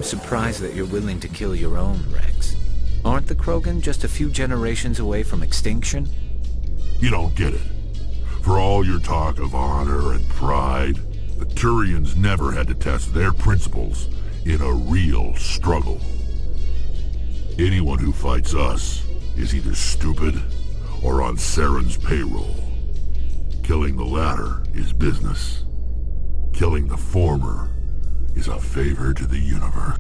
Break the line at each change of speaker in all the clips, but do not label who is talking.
I'm surprised that you're willing to kill your own, Rex. Aren't the Krogan just a few generations away from extinction?
You don't get it. For all your talk of honor and pride, the Turians never had to test their principles in a real struggle. Anyone who fights us is either stupid or on Saren's payroll. Killing the latter is business. Killing the former is a favor to the universe.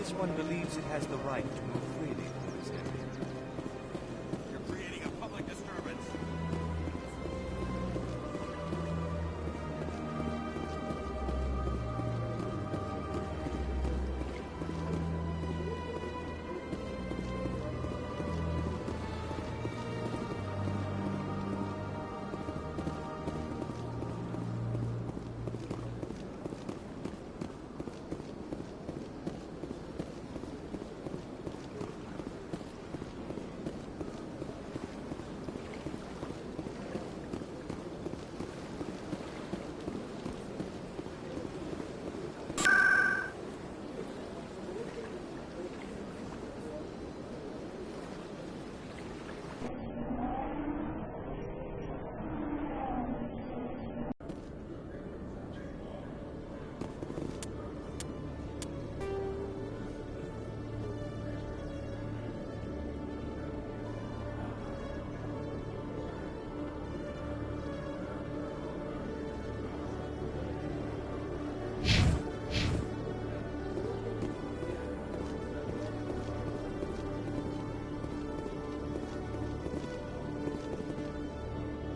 This one believes it has the right to move freely through this area.
You're creating a public disturbance.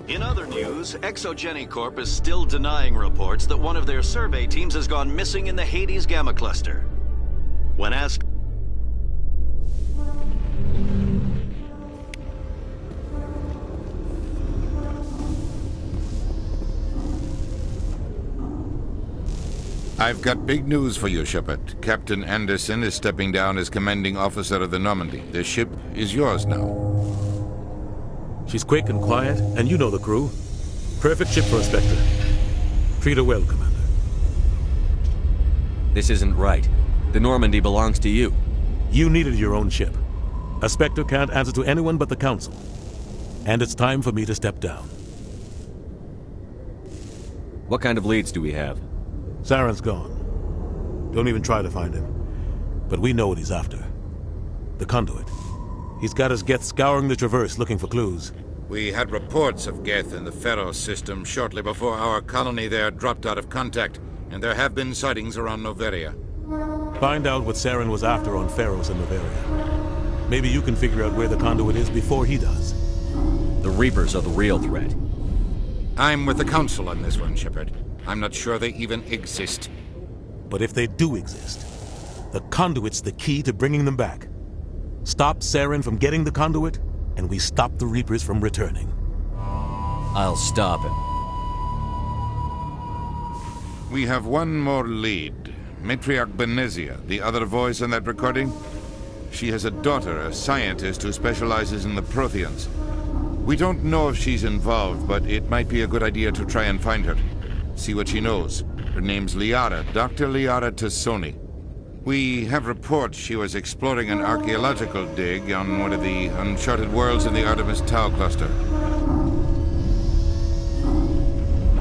In other news, Exogeny Corp is still denying reports that one of their survey teams has gone missing in the Hades Gamma Cluster. When asked,
I've got big news for you, Shepard. Captain Anderson is stepping down as commanding officer of the Normandy. The ship is yours now.
She's quick and quiet, and you know the crew. Perfect ship for a Spectre. Treat her well, Commander.
This isn't right. The Normandy belongs to you.
You needed your own ship. A Spectre can't answer to anyone but the Council. And it's time for me to step down.
What kind of leads do we have?
Saren's gone. Don't even try to find him. But we know what he's after. The Conduit. He's got his Geth scouring the Traverse looking for clues.
We had reports of Geth in the Pharos system shortly before our colony there dropped out of contact, and there have been sightings around Noveria.
Find out what Saren was after on Pharos and Noveria. Maybe you can figure out where the Conduit is before he does.
The Reapers are the real threat.
I'm with the Council on this one, Shepard. I'm not sure they even exist.
But if they do exist, the Conduit's the key to bringing them back. Stop Saren from getting the Conduit, and we stop the Reapers from returning.
I'll stop him.
We have one more lead. Matriarch Benezia, the other voice on that recording. She has a daughter, a scientist who specializes in the Protheans. We don't know if she's involved, but it might be a good idea to try and find her. See what she knows. Her name's Liara, Dr. Liara Tassoni. We have reports she was exploring an archaeological dig on one of the uncharted worlds in the Artemis Tau cluster.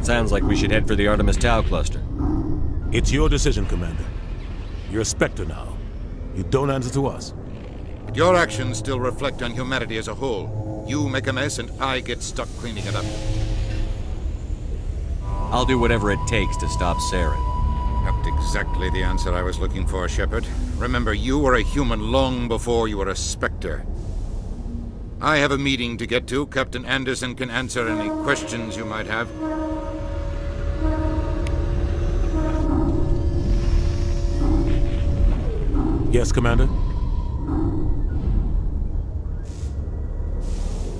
Sounds like we should head for the Artemis Tau cluster.
It's your decision, Commander. You're a Spectre now. You don't answer to us.
But your actions still reflect on humanity as a whole. You make a mess and I get stuck cleaning it up.
I'll do whatever it takes to stop Saren.
Not exactly the answer I was looking for, Shepard. Remember, you were a human long before you were a Spectre. I have a meeting to get to. Captain Anderson can answer any questions you might have.
Yes, Commander?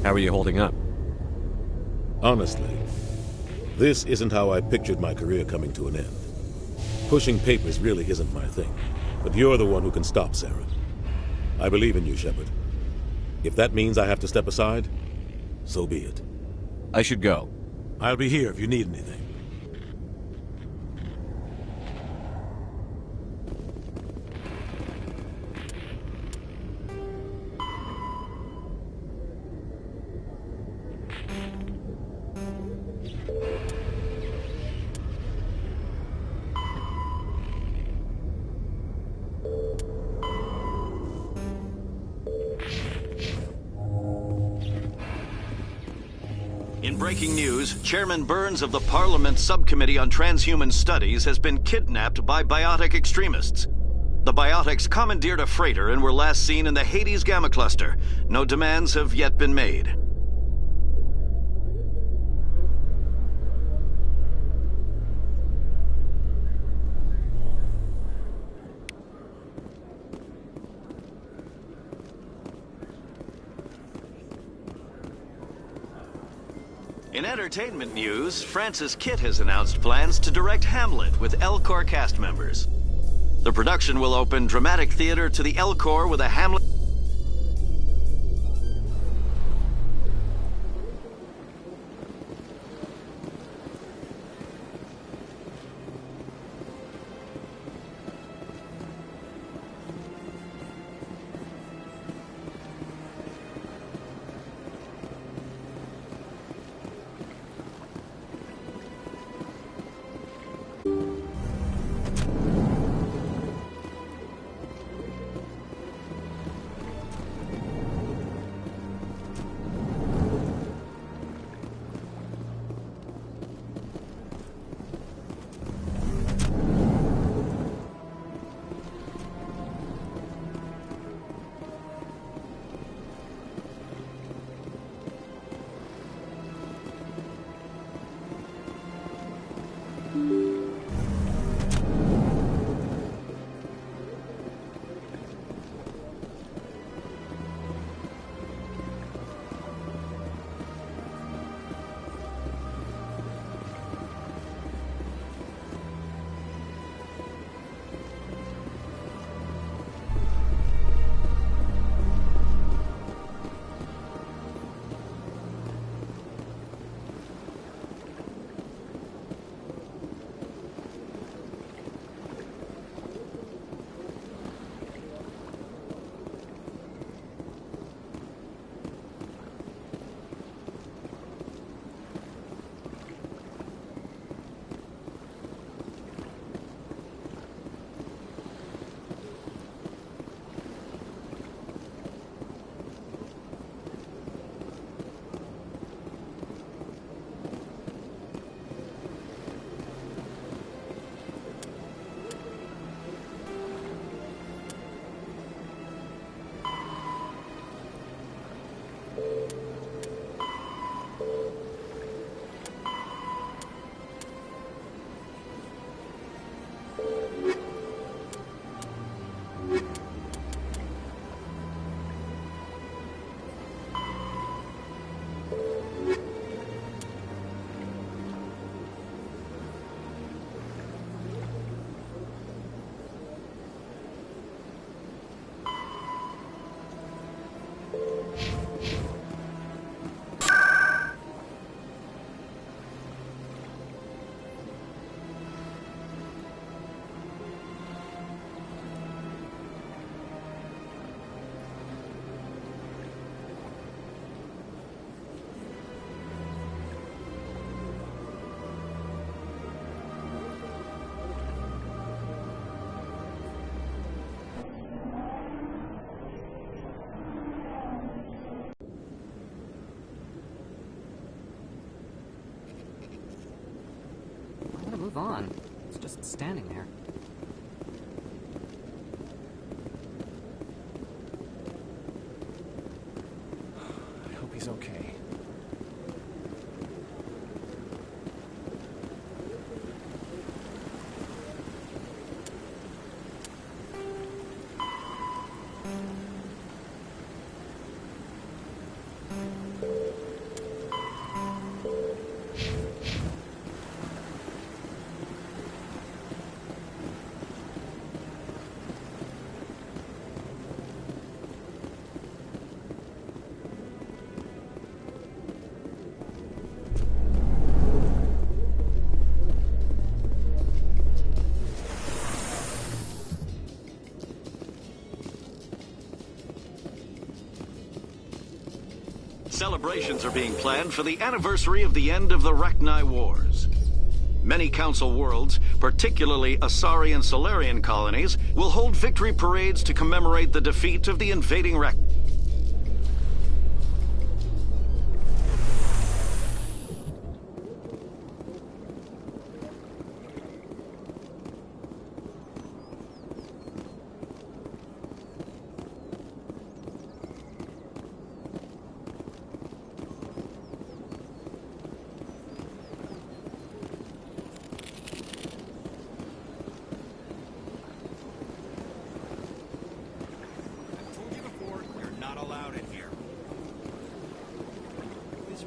How are you holding up?
Honestly, this isn't how I pictured my career coming to an end. Pushing papers really isn't my thing, but you're the one who can stop Saren. I believe in you, Shepard. If that means I have to step aside, so be it.
I should go.
I'll be here if you need anything.
In breaking news, Chairman Burns of the Parliament Subcommittee on Transhuman Studies has been kidnapped by biotic extremists. The biotics commandeered a freighter and were last seen in the Hades Gamma Cluster. No demands have yet been made. In entertainment news, Francis Kitt has announced plans to direct Hamlet with Elcor cast members. The production will open dramatic theater to the Elcor with a Hamlet...
on. It's just standing there.
I hope he's okay.
Celebrations are being planned for the anniversary of the end of the Rachni Wars. Many Council worlds, particularly Asari and Solarian colonies, will hold victory parades to commemorate the defeat of the invading Rachni.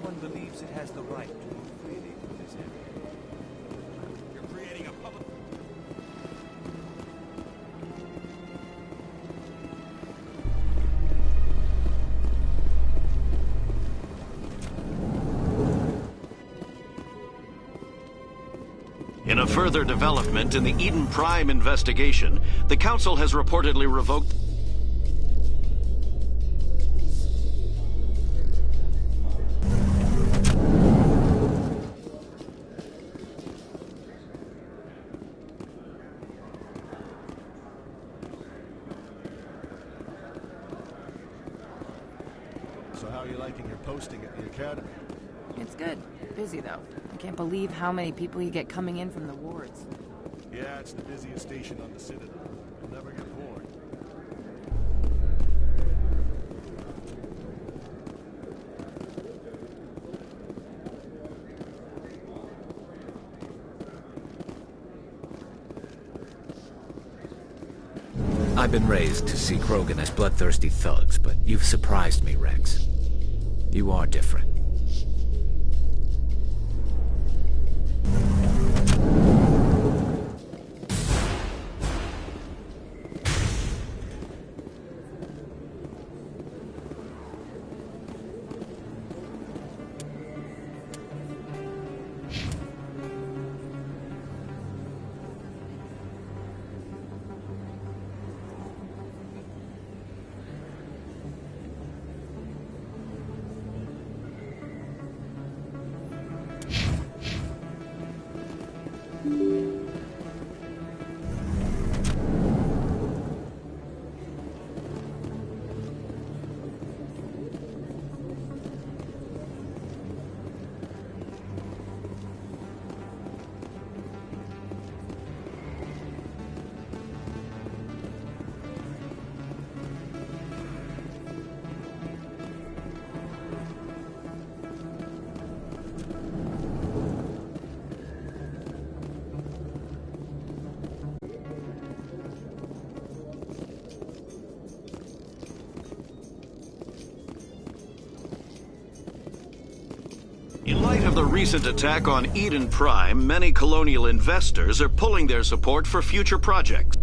One believes it has the right to move freely through this area.
You're creating a public...
In a further development in the Eden Prime investigation, the Council has reportedly revoked...
So how are you liking your posting at the Academy?
It's good. Busy, though. I can't believe how many people you get coming in from the wards.
Yeah, it's the busiest station on the Citadel. You'll never get bored.
I've been raised to see Krogan as bloodthirsty thugs, but you've surprised me, Rex. You are different. In light of the recent attack on Eden Prime, many colonial investors are pulling their support for future projects.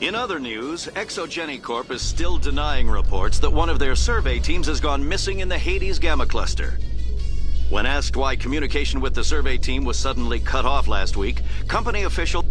In other news, Exogeny Corp is still denying reports that one of their survey teams has gone missing in the Hades Gamma Cluster. When asked why communication with the survey team was suddenly cut off last week, company officials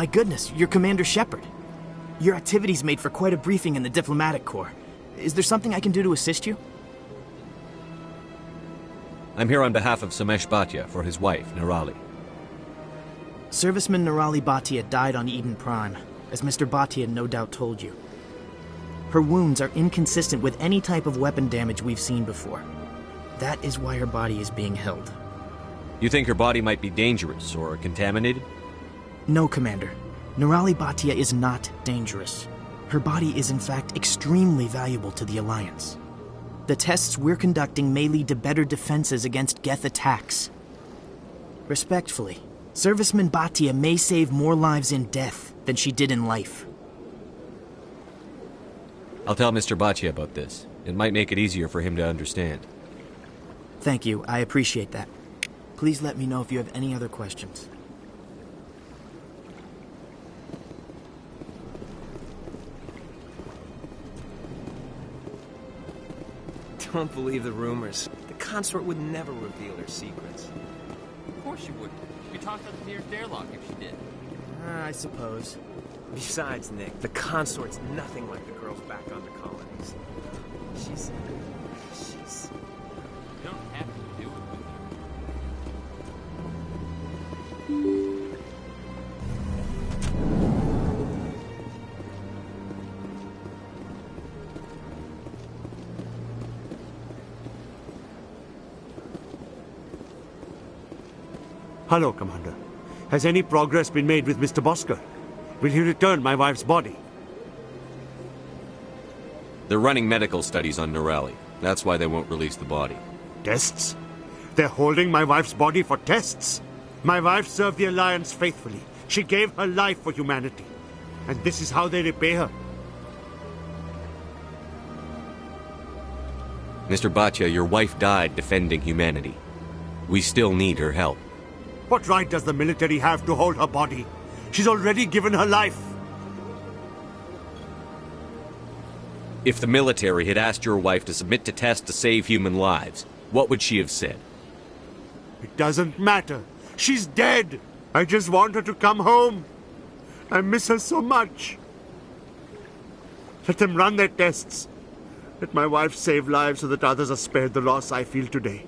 My goodness, you're Commander Shepard. Your activities made for quite a briefing in the Diplomatic Corps. Is there something I can do to assist you?
I'm here on behalf of Samesh Bhatia for his wife, Nirali.
Serviceman Nirali Bhatia died on Eden Prime, as Mr. Bhatia no doubt told you. Her wounds are inconsistent with any type of weapon damage we've seen before. That is why her body is being held.
You think her body might be dangerous or contaminated?
No, Commander. Nirali Bhatia is not dangerous. Her body is in fact extremely valuable to the Alliance. The tests we're conducting may lead to better defenses against Geth attacks. Respectfully, Serviceman Bhatia may save more lives in death than she did in life.
I'll tell Mr. Bhatia about this. It might make it easier for him to understand.
Thank you, I appreciate that. Please let me know if you have any other questions.
Don't believe the rumors. The consort would never reveal her secrets.
Of course she wouldn't. She'd be tossed out the nearest airlock if she did.
I suppose.
Besides, Nick, the consort's nothing like the girls back on the colonies. She's...
You don't have to do it with
Hello, Commander. Has any progress been made with Mr. Bosker? Will he return my wife's body?
They're running medical studies on Nirali. That's why they won't release the body.
Tests? They're holding my wife's body for tests? My wife served the Alliance faithfully. She gave her life for humanity. And this is how they repay her.
Mr. Bhatia, your wife died defending humanity. We still need her help.
What right does the military have to hold her body? She's already given her life.
If the military had asked your wife to submit to tests to save human lives, what would she have said?
It doesn't matter. She's dead. I just want her to come home. I miss her so much. Let them run their tests. Let my wife save lives so that others are spared the loss I feel today.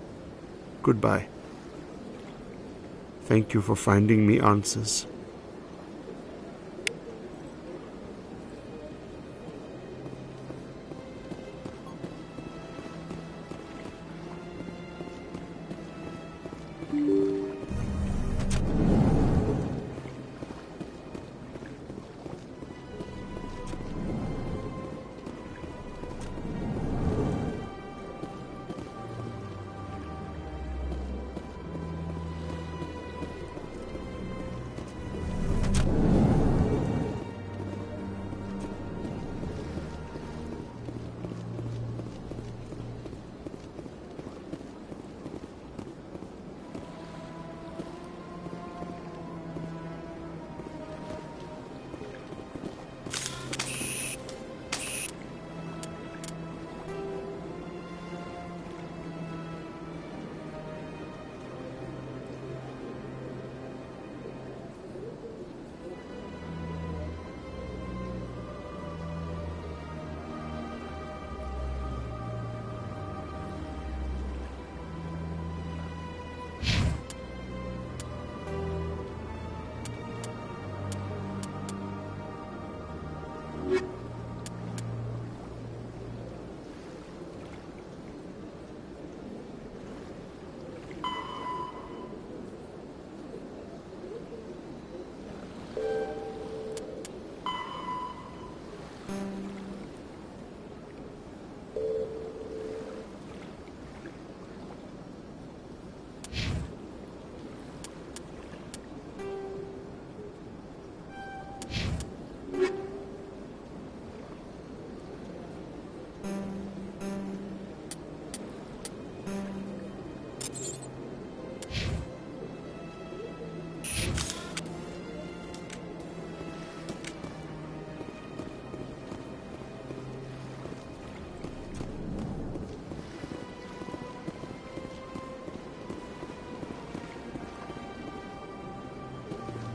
Goodbye. Thank you for finding me answers.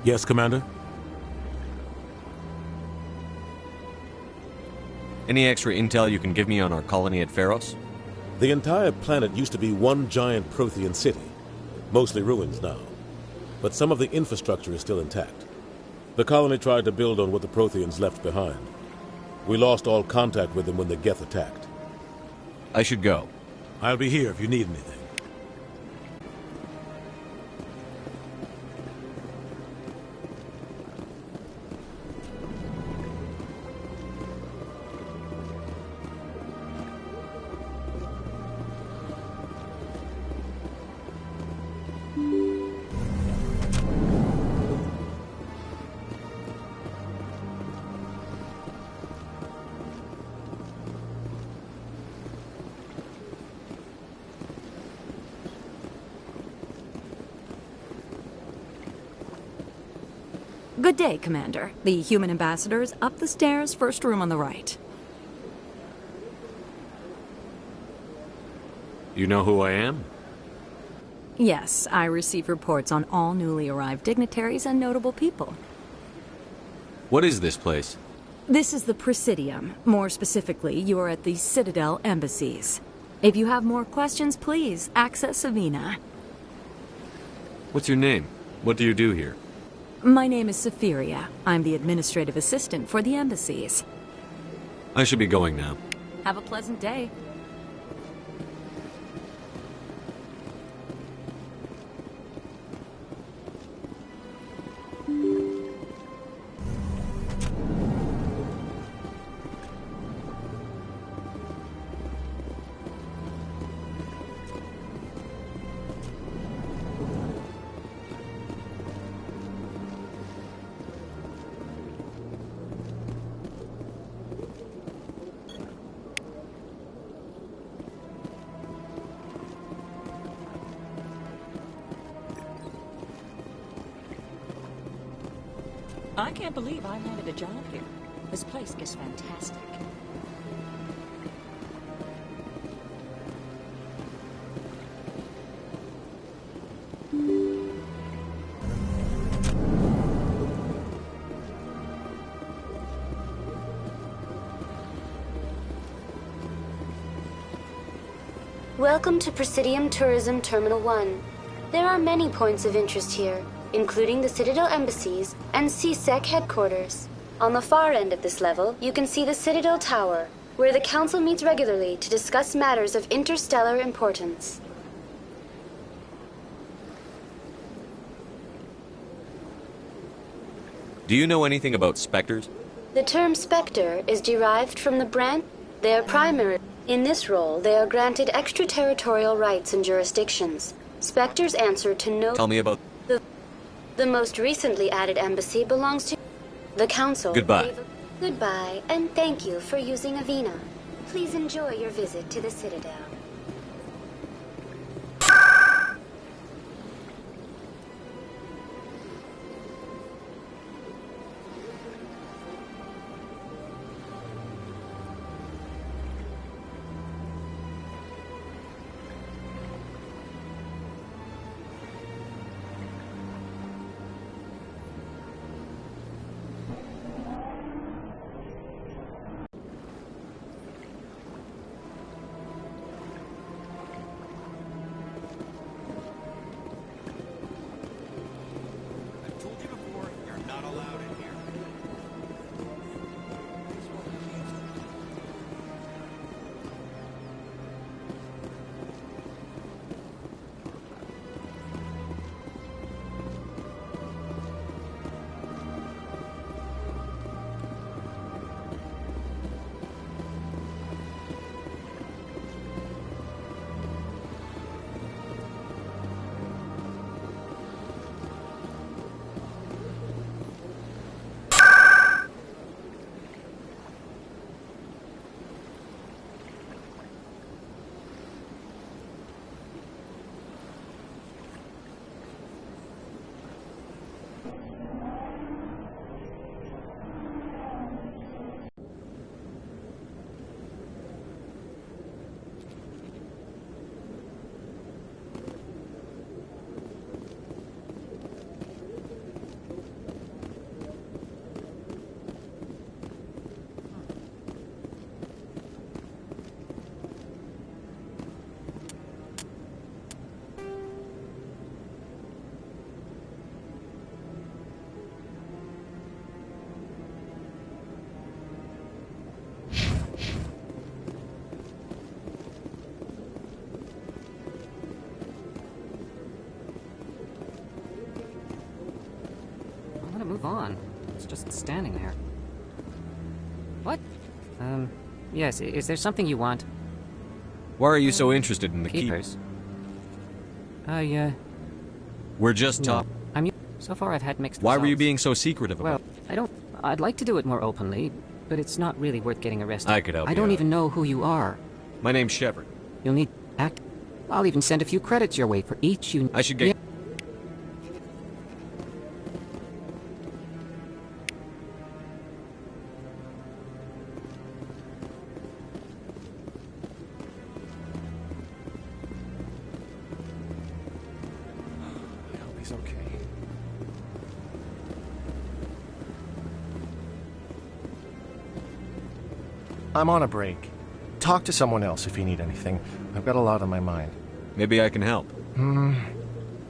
Yes, Commander?
Any extra intel you can give me on our colony at Pharos?
The entire planet used to be one giant Prothean city, mostly ruins now. But some of the infrastructure is still intact. The colony tried to build on what the Protheans left behind. We lost all contact with them when the Geth attacked.
I should go.
I'll be here if you need anything.
Good day, Commander. The human ambassadors up the stairs, first room on the right.
You know who I am?
Yes, I receive reports on all newly arrived dignitaries and notable people.
What is this place?
This is the Presidium. More specifically, you are at the Citadel embassies. If you have more questions, please access Avina.
What's your name? What do you do here?
My name is Safiria. I'm the administrative assistant for the embassies.
I should be going now.
Have a pleasant day.
I can't believe I landed a job here. This place is fantastic.
Welcome to Presidium Tourism Terminal 1. There are many points of interest here, including the Citadel embassies and CSEC headquarters. On the far end of this level, you can see the Citadel Tower, where the Council meets regularly to discuss matters of interstellar importance.
Do you know anything about specters?
The term Spectre is derived from the branch. They are primary. In this role, they are granted extraterritorial rights and jurisdictions. Spectres answer to no...
Tell me about...
The most recently added embassy belongs to the Council.
Goodbye.
Goodbye, and thank you for using Avina. Please enjoy your visit to the Citadel.
just standing there. What? Yes, is there something you want?
Why are you so interested in the
Keepers?
We're just talking.
So far I've had mixed
Why
results.
were you being so secretive about
Well, I'd like to do it more openly, but it's not really worth getting arrested.
I could help you
I don't
out.
even know who you are.
My name's Shepard.
You'll need act. I'll even send a few credits your way for each you...
I should get...
I hope he's okay. I'm on a break. Talk to someone else if you need anything. I've got a lot on my mind.
Maybe I can help.
Well,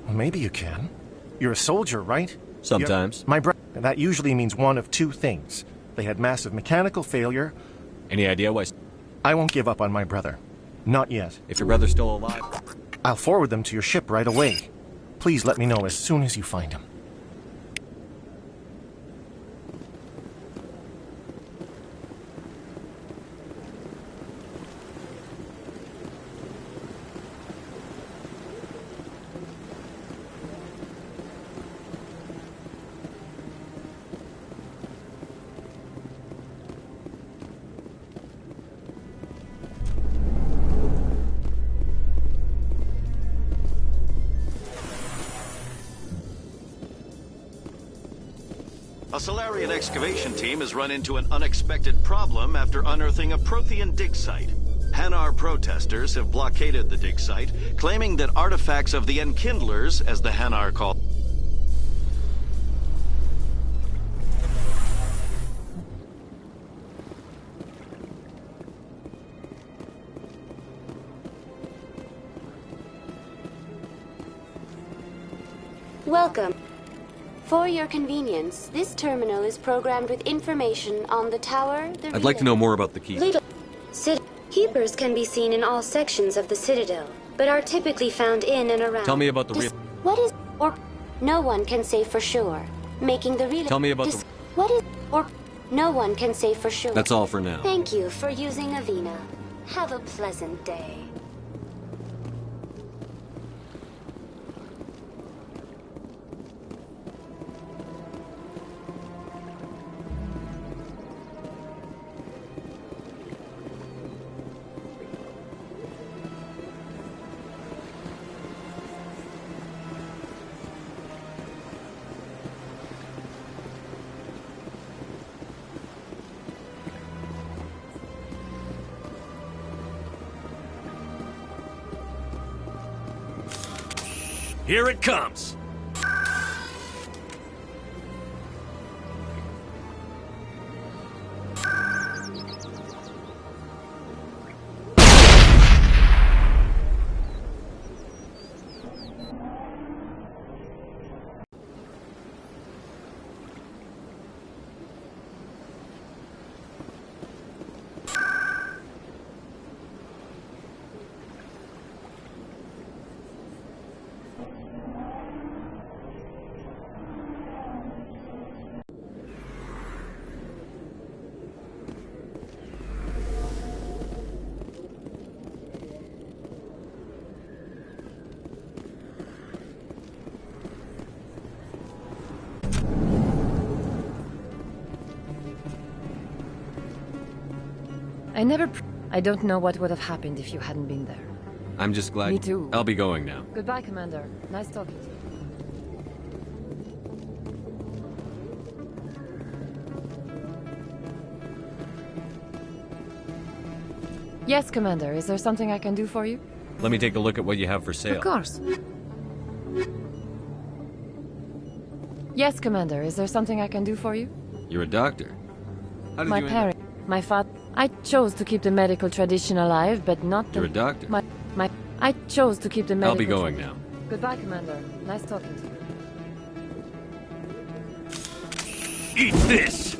maybe you can. You're a soldier, right?
Sometimes.
That usually means one of two things. They had massive mechanical failure.
Any idea why?
I won't give up on my brother. Not yet.
If your brother's still alive...
I'll forward them to your ship right away. Please let me know as soon as you find him.
A Solarian excavation team has run into an unexpected problem after unearthing a Prothean dig site. Hanar protesters have blockaded the dig site, claiming that artifacts of the Enkindlers, as the Hanar call
Welcome. For your convenience, this terminal is programmed with information on the tower, the
I'd like to know more about the key.
Keepers can be seen in all sections of the Citadel, but are typically found in and around...
Tell me about the real...
What is... or... No one can say for sure. Making the relay...
Tell me about the...
What is... or... No one can say for sure.
That's all for now.
Thank you for using Avina. Have a pleasant day.
Here it comes!
I don't know what would have happened if you hadn't been there.
I'm just glad...
Me too.
I'll be going now.
Goodbye, Commander. Nice talking to you. Yes, Commander. Is there something I can do for you?
Let me take a look at what you have for sale.
Of course. Yes, Commander. Is there something I can do for you?
You're a doctor. How did
My
you end
parents, my father. I chose to keep the medical tradition alive, but not the...
You're a doctor.
I chose to keep the medical...
I'll be going now.
Goodbye, Commander. Nice talking to you.
Eat this!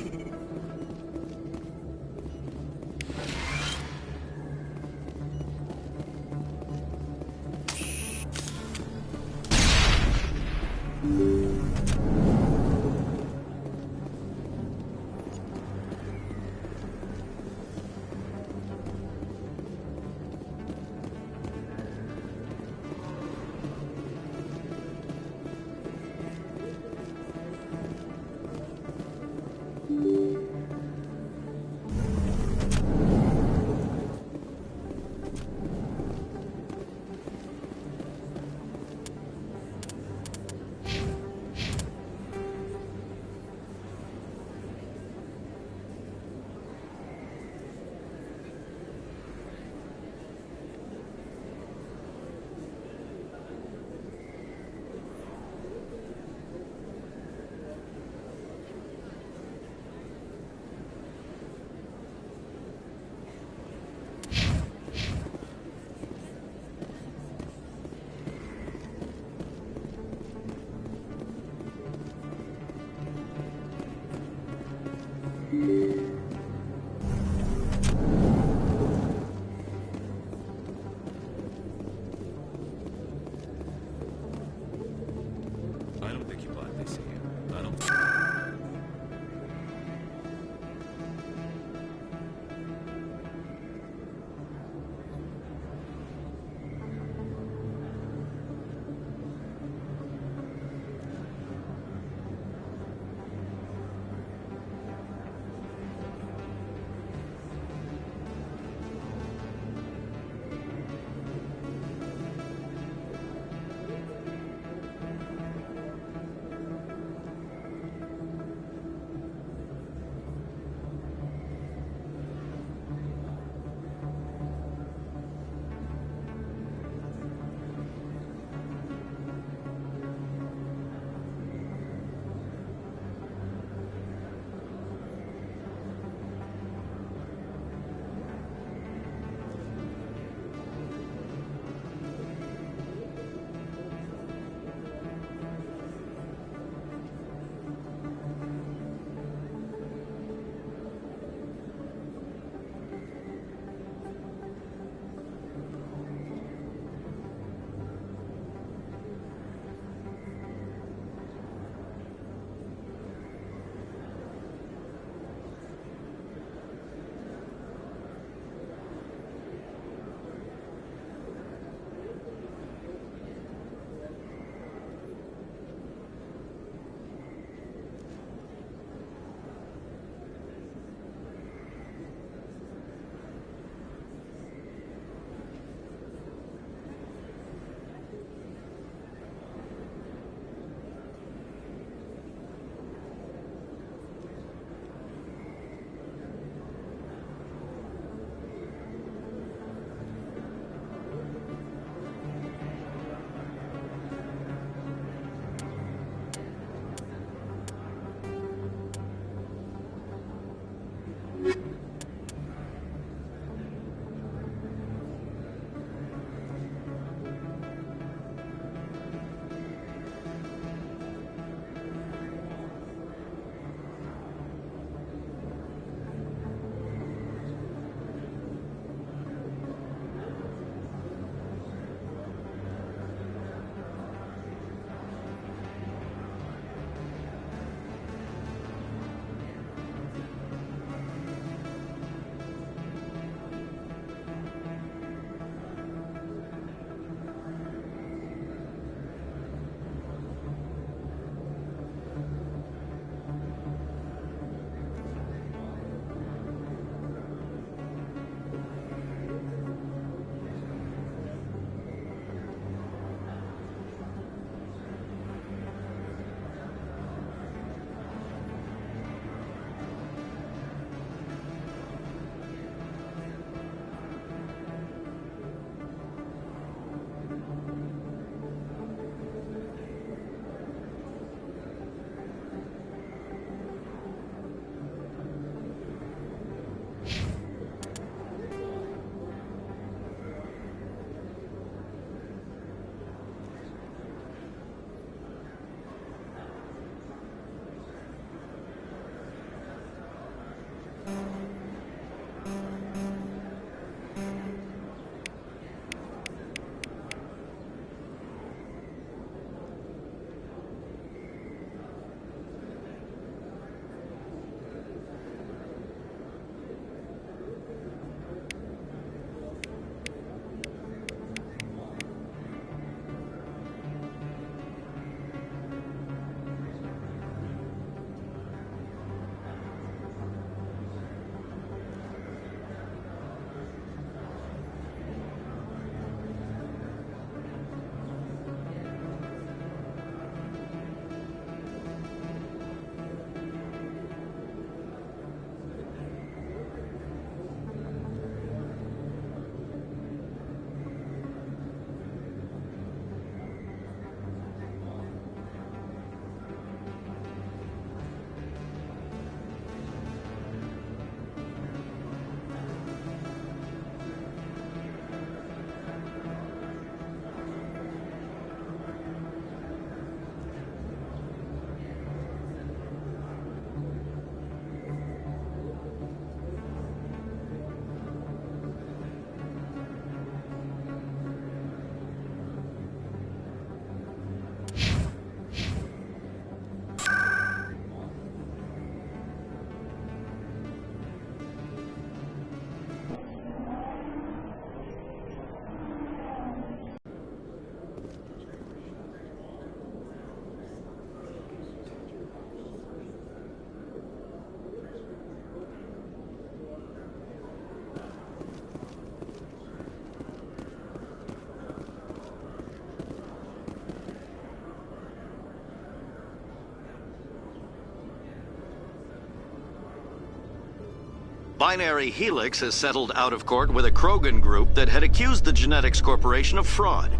Binary Helix has settled out of court with a Krogan group that had accused the Genetics Corporation of fraud.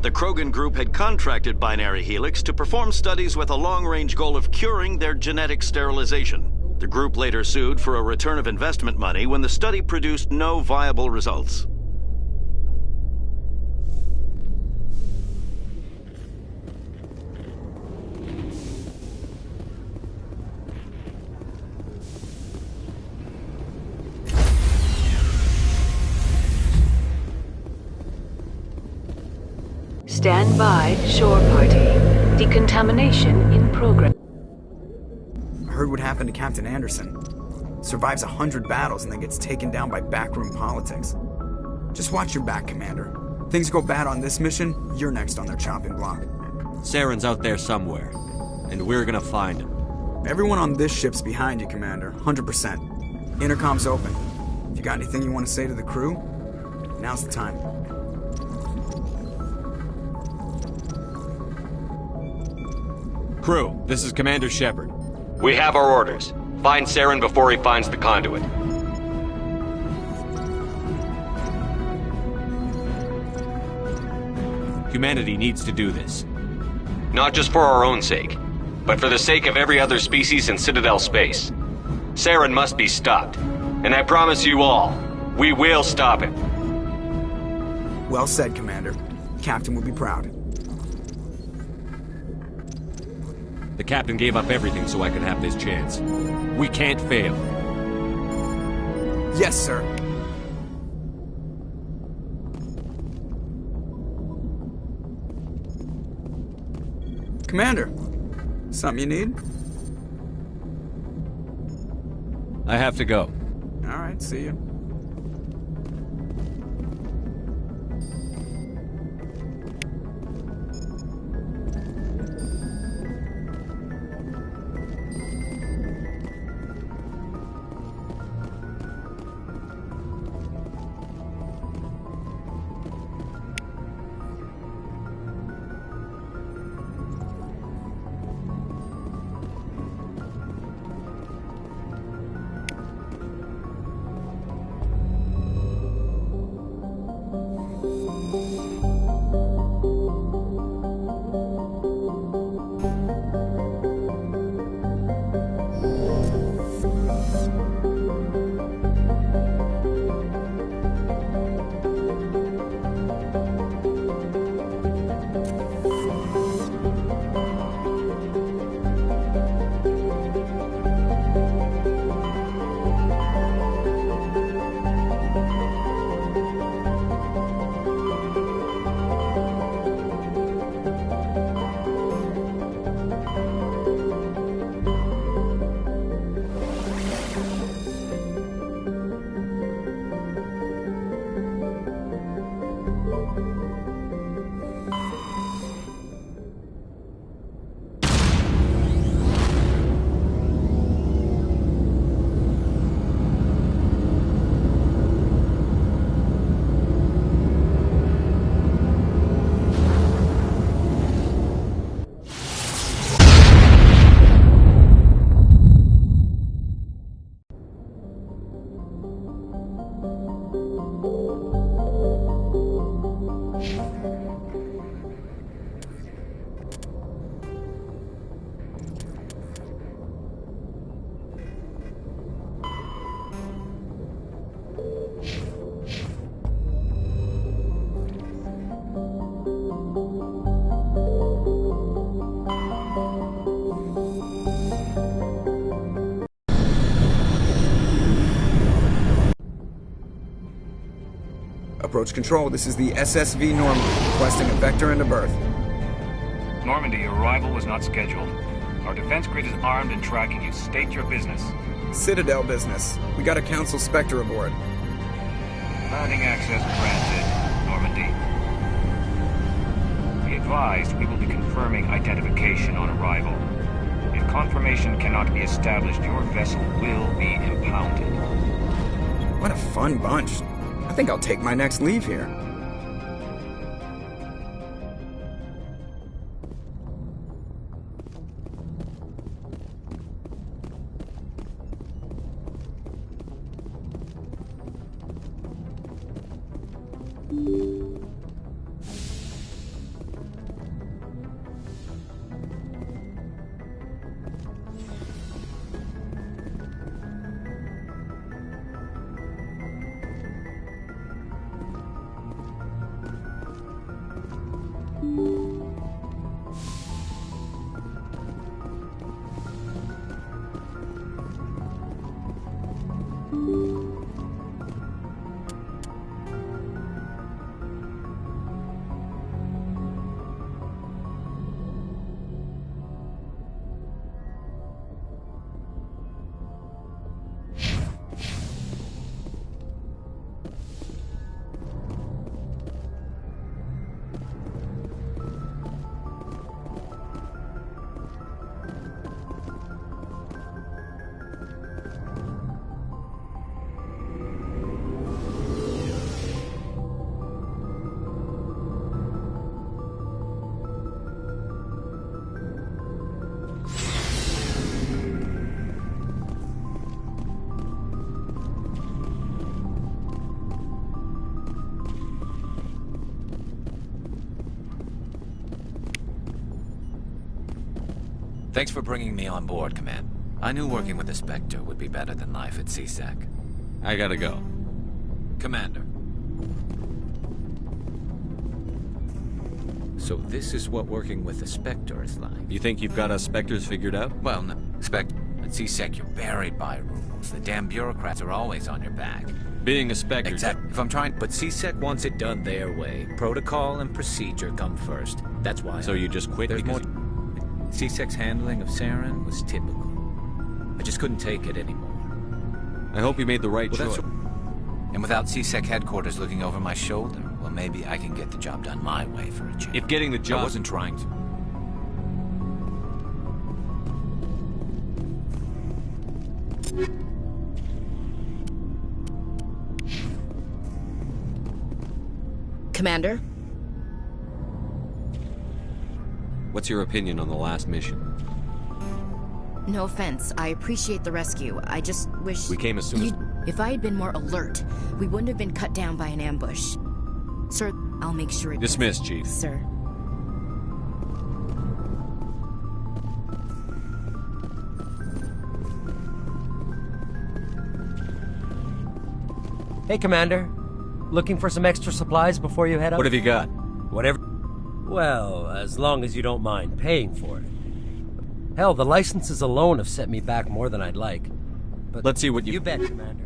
The Krogan group had contracted Binary Helix to perform studies with a long-range goal of curing their genetic sterilization. The group later sued for a return of investment money when the study produced no viable results.
Stand by, shore party. Decontamination in progress.
I heard what happened to Captain Anderson. Survives 100 battles and then gets taken down by backroom politics. Just watch your back, Commander. Things go bad on this mission, you're next on their chopping block.
Saren's out there somewhere, and we're gonna find him.
Everyone on this ship's behind you, Commander. 100%. Intercom's open. If you got anything you want to say to the crew, now's the time.
Crew, this is Commander Shepard.
We have our orders. Find Saren before he finds the conduit.
Humanity needs to do this.
Not just for our own sake, but for the sake of every other species in Citadel space. Saren must be stopped. And I promise you all, we will stop him.
Well said, Commander. Captain will be proud.
The captain gave up everything so I could have this chance. We can't fail.
Yes, sir. Commander, something you need?
I have to go.
All right, see you. Approach control, this is the SSV Normandy, requesting a vector and a berth.
Normandy, your arrival was not scheduled. Our defense grid is armed and tracking you. State your business.
Citadel business. We got a Council Spectre aboard.
Landing access granted, Normandy. Be advised, we will be confirming identification on arrival. If confirmation cannot be established, your vessel will be impounded.
What a fun bunch. I think I'll take my next leave here.
Thanks for bringing me on board, Command. I knew working with the Spectre would be better than life at CSEC.
I gotta go.
Commander. So this is what working with the Spectre is like.
You think you've got us Spectres figured out?
Well, no. Spectre, at CSEC you're buried by rules. The damn bureaucrats are always on your back.
Being a Spectre...
Exactly. If I'm trying... But CSEC wants it done their way. Protocol and procedure come first. That's why...
So you just quit because...
CSEC's handling of Saren was typical. I just couldn't take it anymore.
I hope you made the right choice.
And without CSEC headquarters looking over my shoulder, well, maybe I can get the job done my way for a change.
If getting the job...
I wasn't trying to.
Commander?
What's your opinion on the last mission?
No offense, I appreciate the rescue. I just wish...
We came as soon as...
If I had been more alert, we wouldn't have been cut down by an ambush. Sir, I'll make sure it...
Dismissed, Chief.
Sir.
Hey, Commander. Looking for some extra supplies before you head out?
What have you got?
Whatever. Well, as long as you don't mind paying for it. Hell, the licenses alone have set me back more than I'd like. But
let's see what you...
You bet, Commander.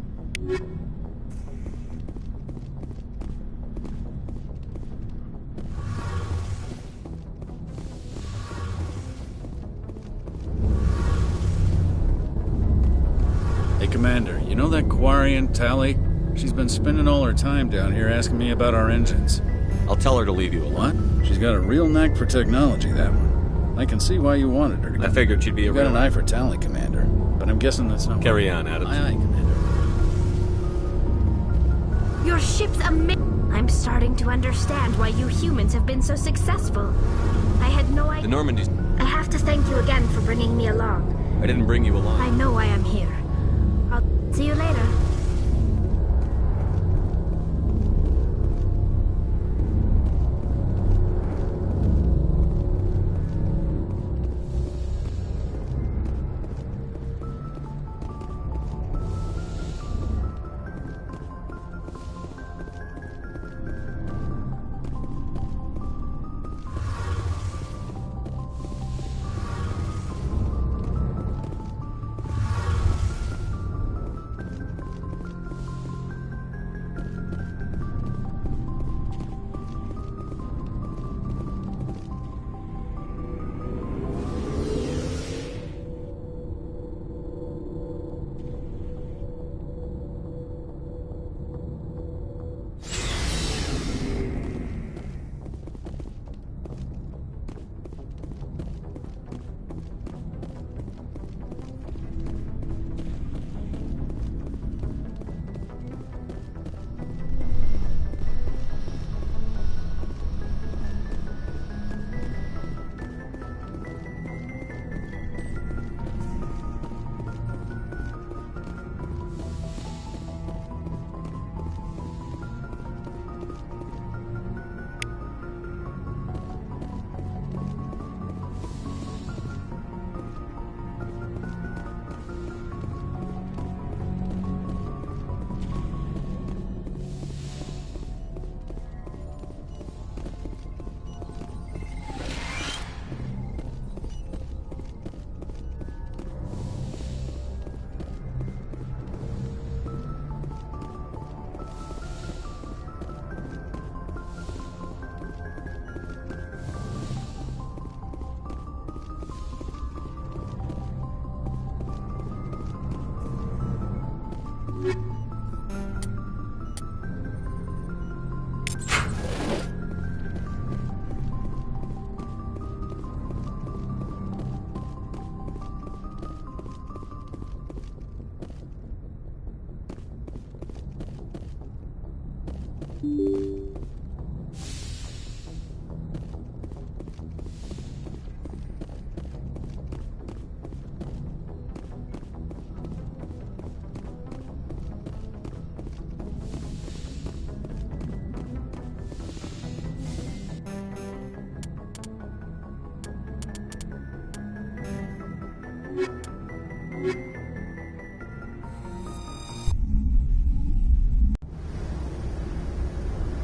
Hey, Commander, you know that Quarian, Tally? She's been spending all her time down here asking me about our engines.
I'll tell her to leave you alone.
What? She's got a real knack for technology, that one. I can see why you wanted her to come.
I figured she'd be a real...
You've got an eye for Tally, Commander. But I'm guessing that's not...
Carry on, Adams.
Aye, Commander.
Your ship's amazing. I'm starting to understand why you humans have been so successful. I had no idea...
The Normandy's...
I have to thank you again for bringing me along.
I didn't bring you along.
I know why I'm here. I'll see you later.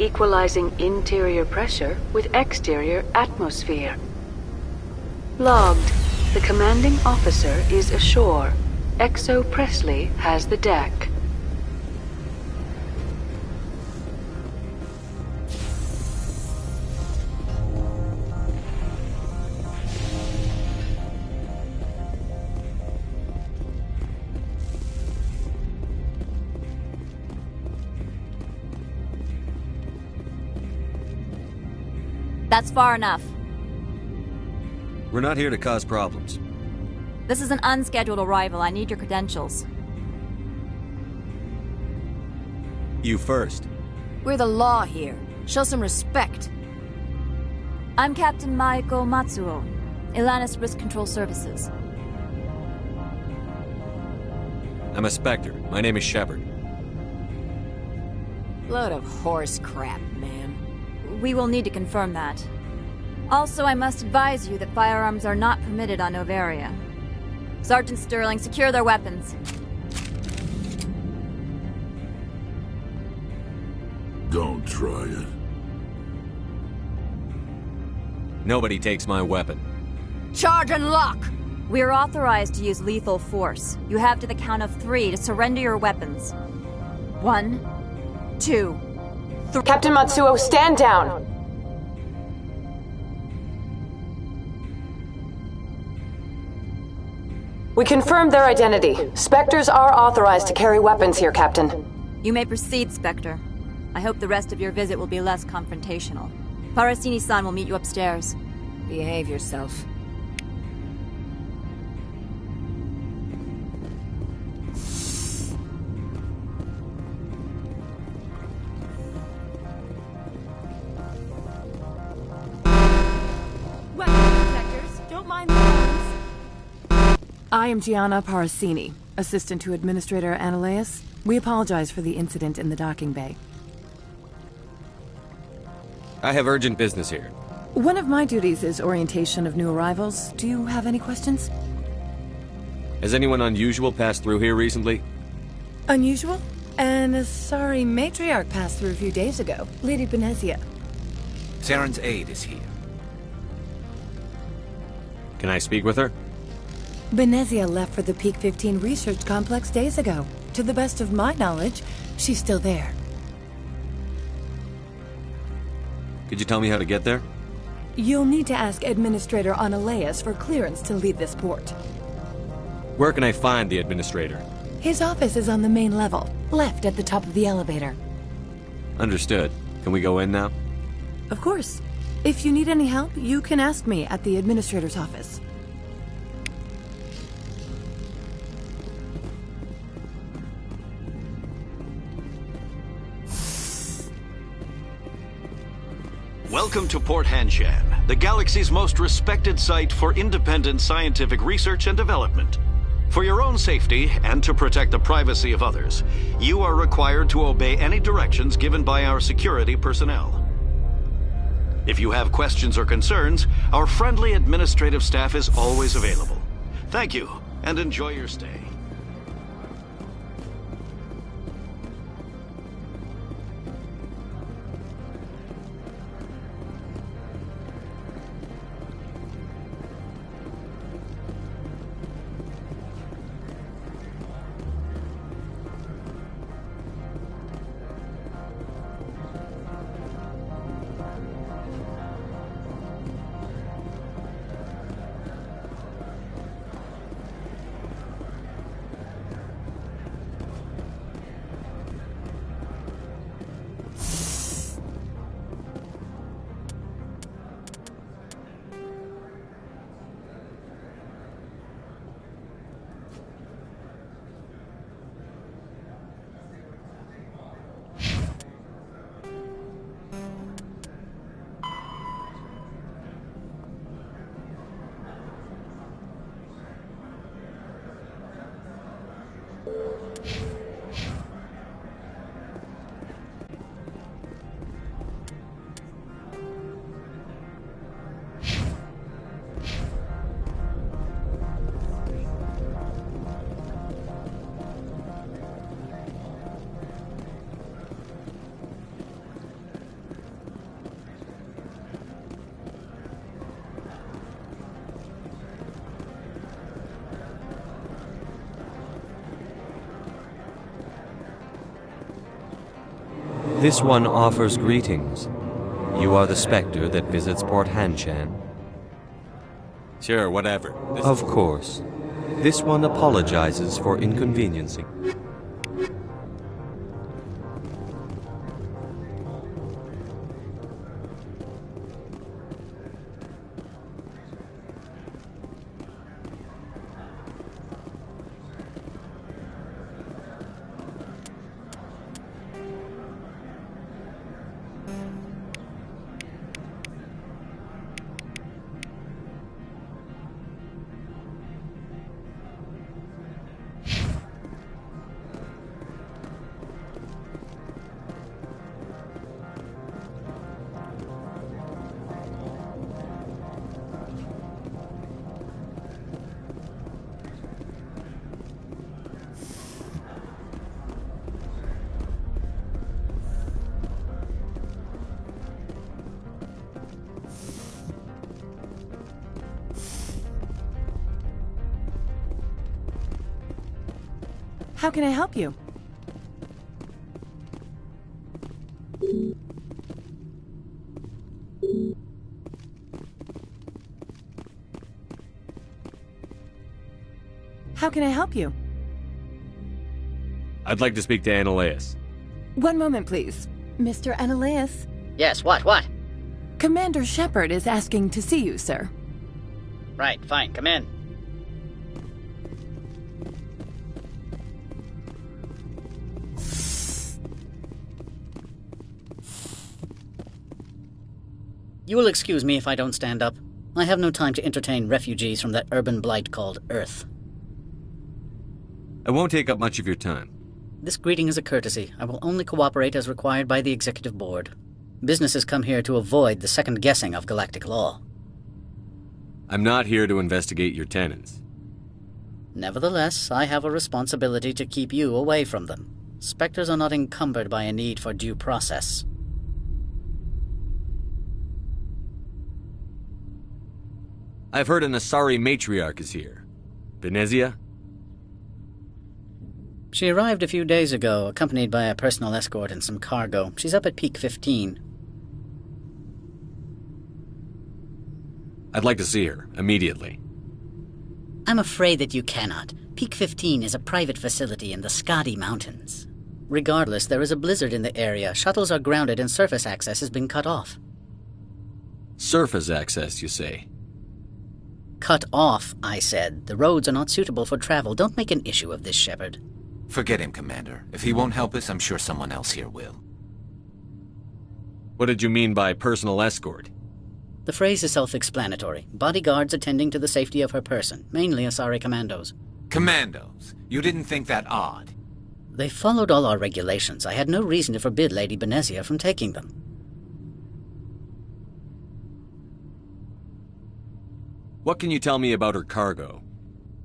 equalizing interior pressure with exterior atmosphere. Logged. The commanding officer is ashore. Exo Presley has the deck.
That's far enough.
We're not here to cause problems.
This is an unscheduled arrival. I need your credentials.
You first.
We're the law here. Show some respect.
I'm Captain Maiko Matsuo, Ilanis Risk Control Services.
I'm a Spectre. My name is Shepard.
Load of horse crap, man.
We will need to confirm that. Also, I must advise you that firearms are not permitted on Noveria. Sergeant Sterling, secure their weapons.
Don't try it.
Nobody takes my weapon.
Charge and lock!
We are authorized to use lethal force. You have to the count of 3 to surrender your weapons. 1, 2, 3.
Captain Matsuo, stand down! We confirmed their identity. Spectres are authorized to carry weapons here, Captain.
You may proceed, Spectre. I hope the rest of your visit will be less confrontational. Parasini-san will meet you upstairs.
Behave yourself.
I am Gianna Parasini, assistant to Administrator Ananias. We apologize for the incident in the docking bay.
I have urgent business here.
One of my duties is orientation of new arrivals. Do you have any questions?
Has anyone unusual passed through here recently?
Unusual? An Asari matriarch passed through a few days ago. Lady Benezia.
Saren's aide is here.
Can I speak with her?
Benezia left for the Peak 15 research complex days ago. To the best of my knowledge, she's still there.
Could you tell me how to get there?
You'll need to ask Administrator Ananias for clearance to leave this port.
Where can I find the Administrator?
His office is on the main level, left at the top of the elevator.
Understood. Can we go in now?
Of course. If you need any help, you can ask me at the Administrator's office.
Welcome to Port Hanshan, the galaxy's most respected site for independent scientific research and development. For your own safety and to protect the privacy of others, you are required to obey any directions given by our security personnel. If you have questions or concerns, our friendly administrative staff is always available. Thank you, and enjoy your stay.
This one offers greetings. You are the Spectre that visits Port Hanshan? Sure, whatever. Of course. This one apologizes for inconveniencing.
How can I help you? How can I help you?
I'd like to speak to Ananias.
One moment, please. Mr. Ananias?
Yes, what?
Commander Shepard is asking to see you, sir.
Right, fine, come in. You will excuse me if I don't stand up. I have no time to entertain refugees from that urban blight called Earth.
I won't take up much of your time.
This greeting is a courtesy. I will only cooperate as required by the Executive Board. Businesses come here to avoid the second guessing of galactic law.
I'm not here to investigate your tenants.
Nevertheless, I have a responsibility to keep you away from them. Spectres are not encumbered by a need for due process.
I've heard an Asari matriarch is here. Benezia?
She arrived a few days ago, accompanied by a personal escort and some cargo. She's up at Peak 15.
I'd like to see her, immediately.
I'm afraid that you cannot. Peak 15 is a private facility in the Skadi Mountains. Regardless, there is a blizzard in the area. Shuttles are grounded and surface access has been cut off.
Surface access, you say?
Cut off, I said. The roads are not suitable for travel. Don't make an issue of this, Shepard.
Forget him, Commander. If he won't help us, I'm sure someone else here will.
What did you mean by personal escort?
The phrase is self-explanatory. Bodyguards attending to the safety of her person, mainly Asari commandos.
Commandos? You didn't think that odd?
They followed all our regulations. I had no reason to forbid Lady Benezia from taking them.
What can you tell me about her cargo?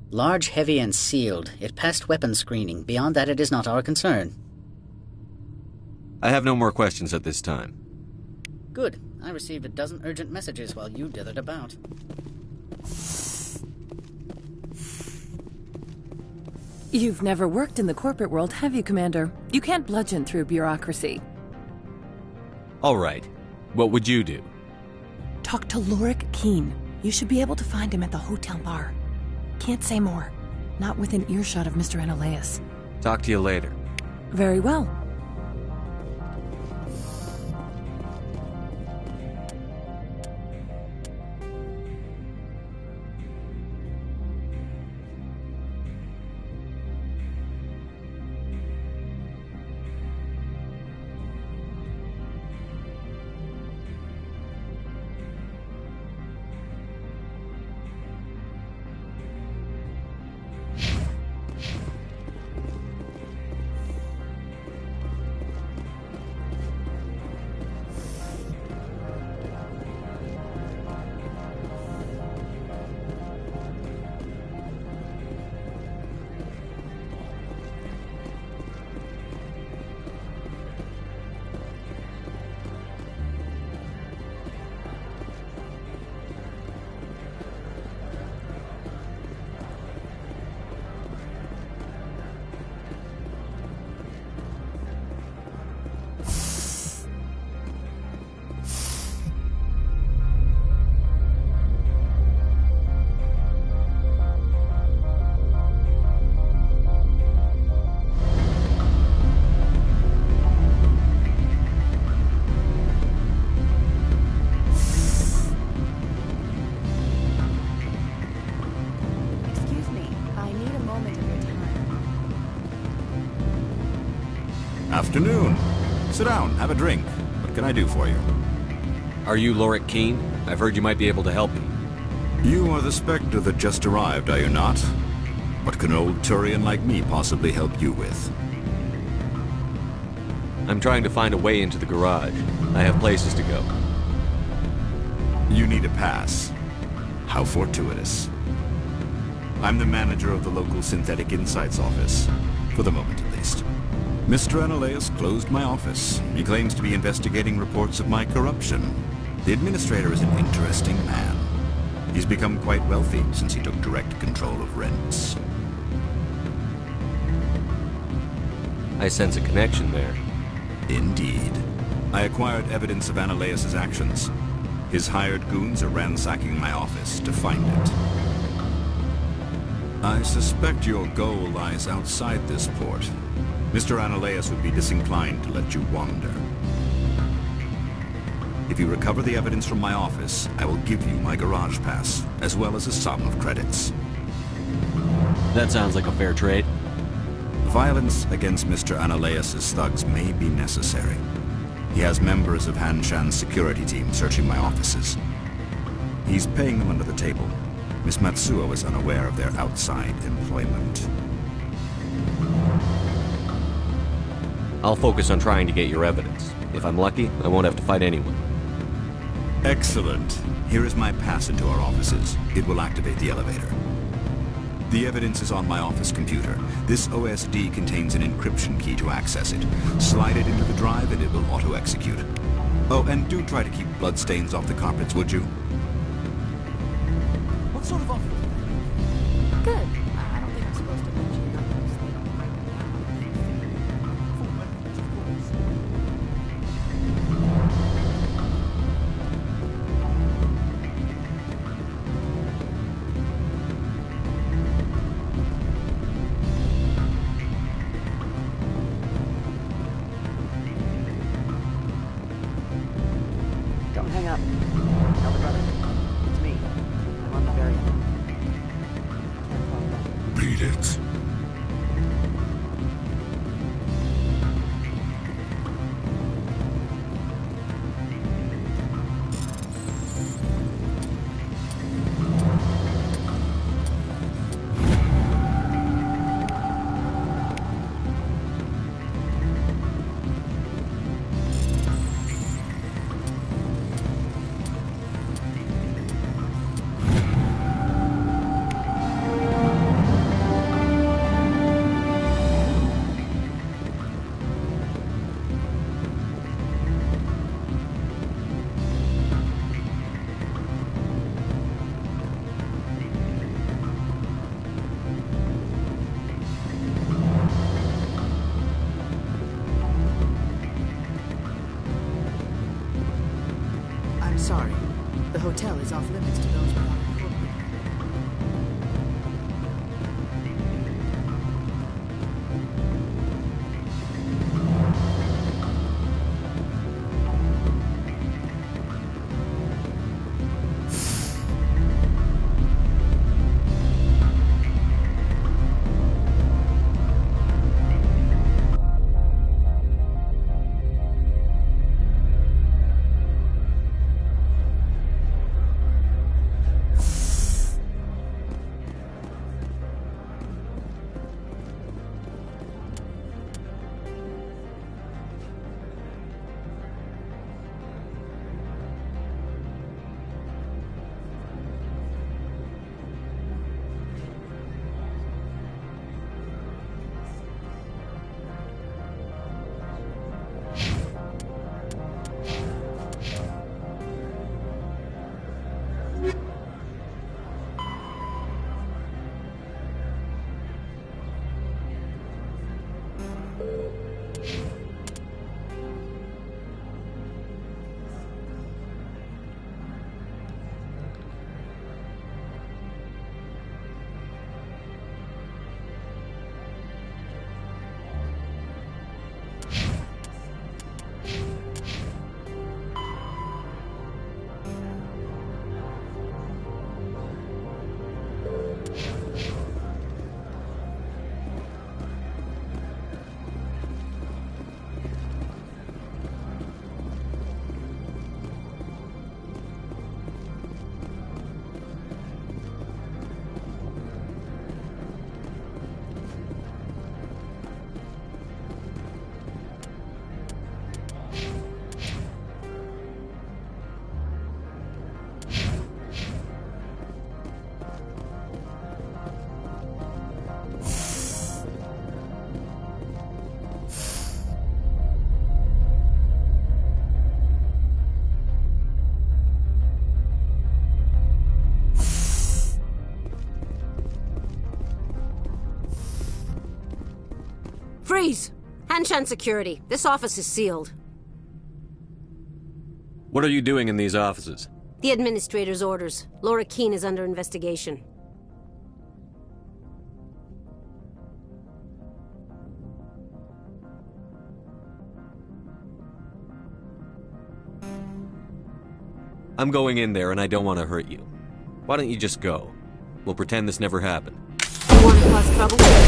Large, heavy, and sealed. It passed weapons screening. Beyond that, it is not our concern.
I have no more questions at this time.
Good. I received a dozen urgent messages while you dithered about.
You've never worked in the corporate world, have you, Commander? You can't bludgeon through bureaucracy.
All right. What would you do?
Talk to Lorik Keen. You should be able to find him at the hotel bar. Can't say more. Not within earshot of Mr. Ananias.
Talk to you later.
Very well.
Afternoon. Sit down, have a drink. What can I do for you?
Are you Lorik Keene? I've heard you might be able to help me.
You are the Spectre that just arrived, are you not? What can an old Turian like me possibly help you with?
I'm trying to find a way into the garage. I have places to go.
You need a pass. How fortuitous. I'm the manager of the local Synthetic Insights office. For the moment, at least. Mr. Analaeus closed my office. He claims to be investigating reports of my corruption. The administrator is an interesting man. He's become quite wealthy since he took direct control of rents.
I sense a connection there.
Indeed. I acquired evidence of Analaeus' actions. His hired goons are ransacking my office to find it. I suspect your goal lies outside this port. Mr. Analaeus would be disinclined to let you wander. If you recover the evidence from my office, I will give you my garage pass, as well as a sum of credits.
That sounds like a fair trade.
Violence against Mr. Analaeus' thugs may be necessary. He has members of Han Shan's security team searching my offices. He's paying them under the table. Miss Matsuo is unaware of their outside employment.
I'll focus on trying to get your evidence. If I'm lucky, I won't have to fight anyone.
Excellent. Here is my pass into our offices. It will activate the elevator. The evidence is on my office computer. This OSD contains an encryption key to access it. Slide it into the drive and it will auto-execute. Oh, and do try to keep bloodstains off the carpets, would you?
What sort of offer? Good. I don't think I'm supposed to mention numbers. They don't write them down. Full weapons, of course. Don't hang up. Tell the brother. It's me. I'm on the very end.
Beat it.
I'm sorry. The hotel is off limits to those without a corporate.
Freeze! Hanshan Security, this office is sealed.
What are you doing in these offices?
The administrator's orders. Laura Keene is under investigation.
I'm going in there and I don't want to hurt you. Why don't you just go? We'll pretend this never happened.
You want to cause trouble?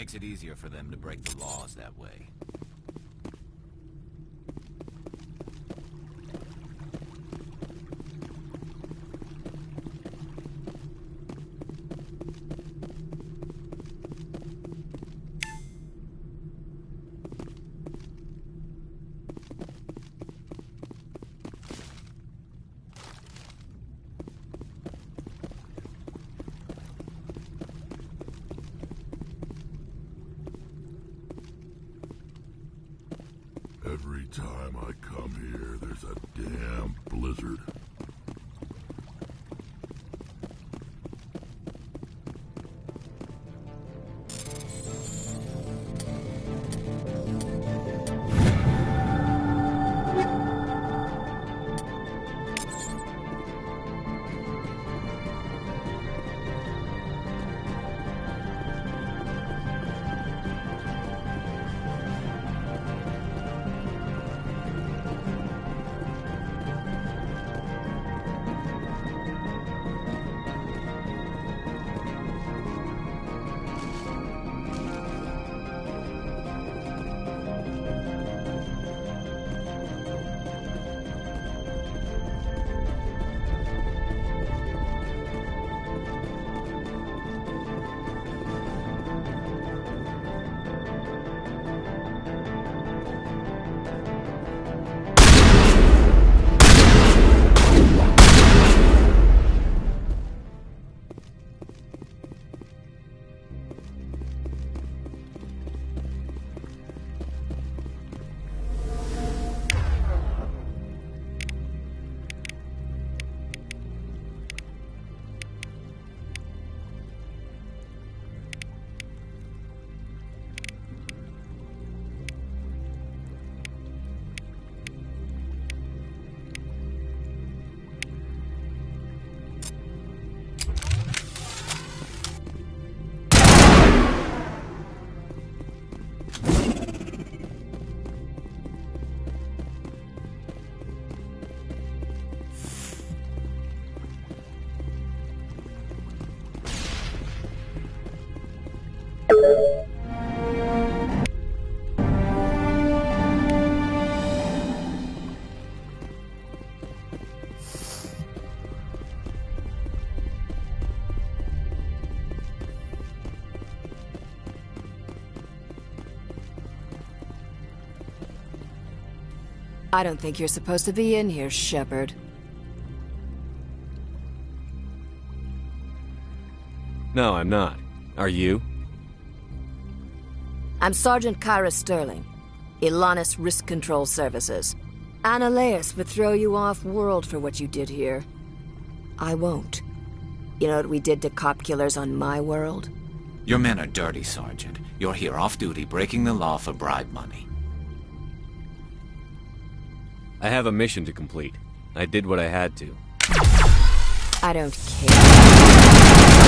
makes it easier for them to break the laws that way.
Every time I come here, there's a damn blizzard.
I don't think you're supposed to be in here, Shepard.
No, I'm not. Are you?
I'm Sergeant Kyra Sterling, Ilanis Risk Control Services. Ananias would throw you off-world for what you did here. I won't. You know what we did to cop killers on my world?
Your men are dirty, Sergeant. You're here off-duty, breaking the law for bribe money.
I have a mission to complete. I did what I had to.
I don't care.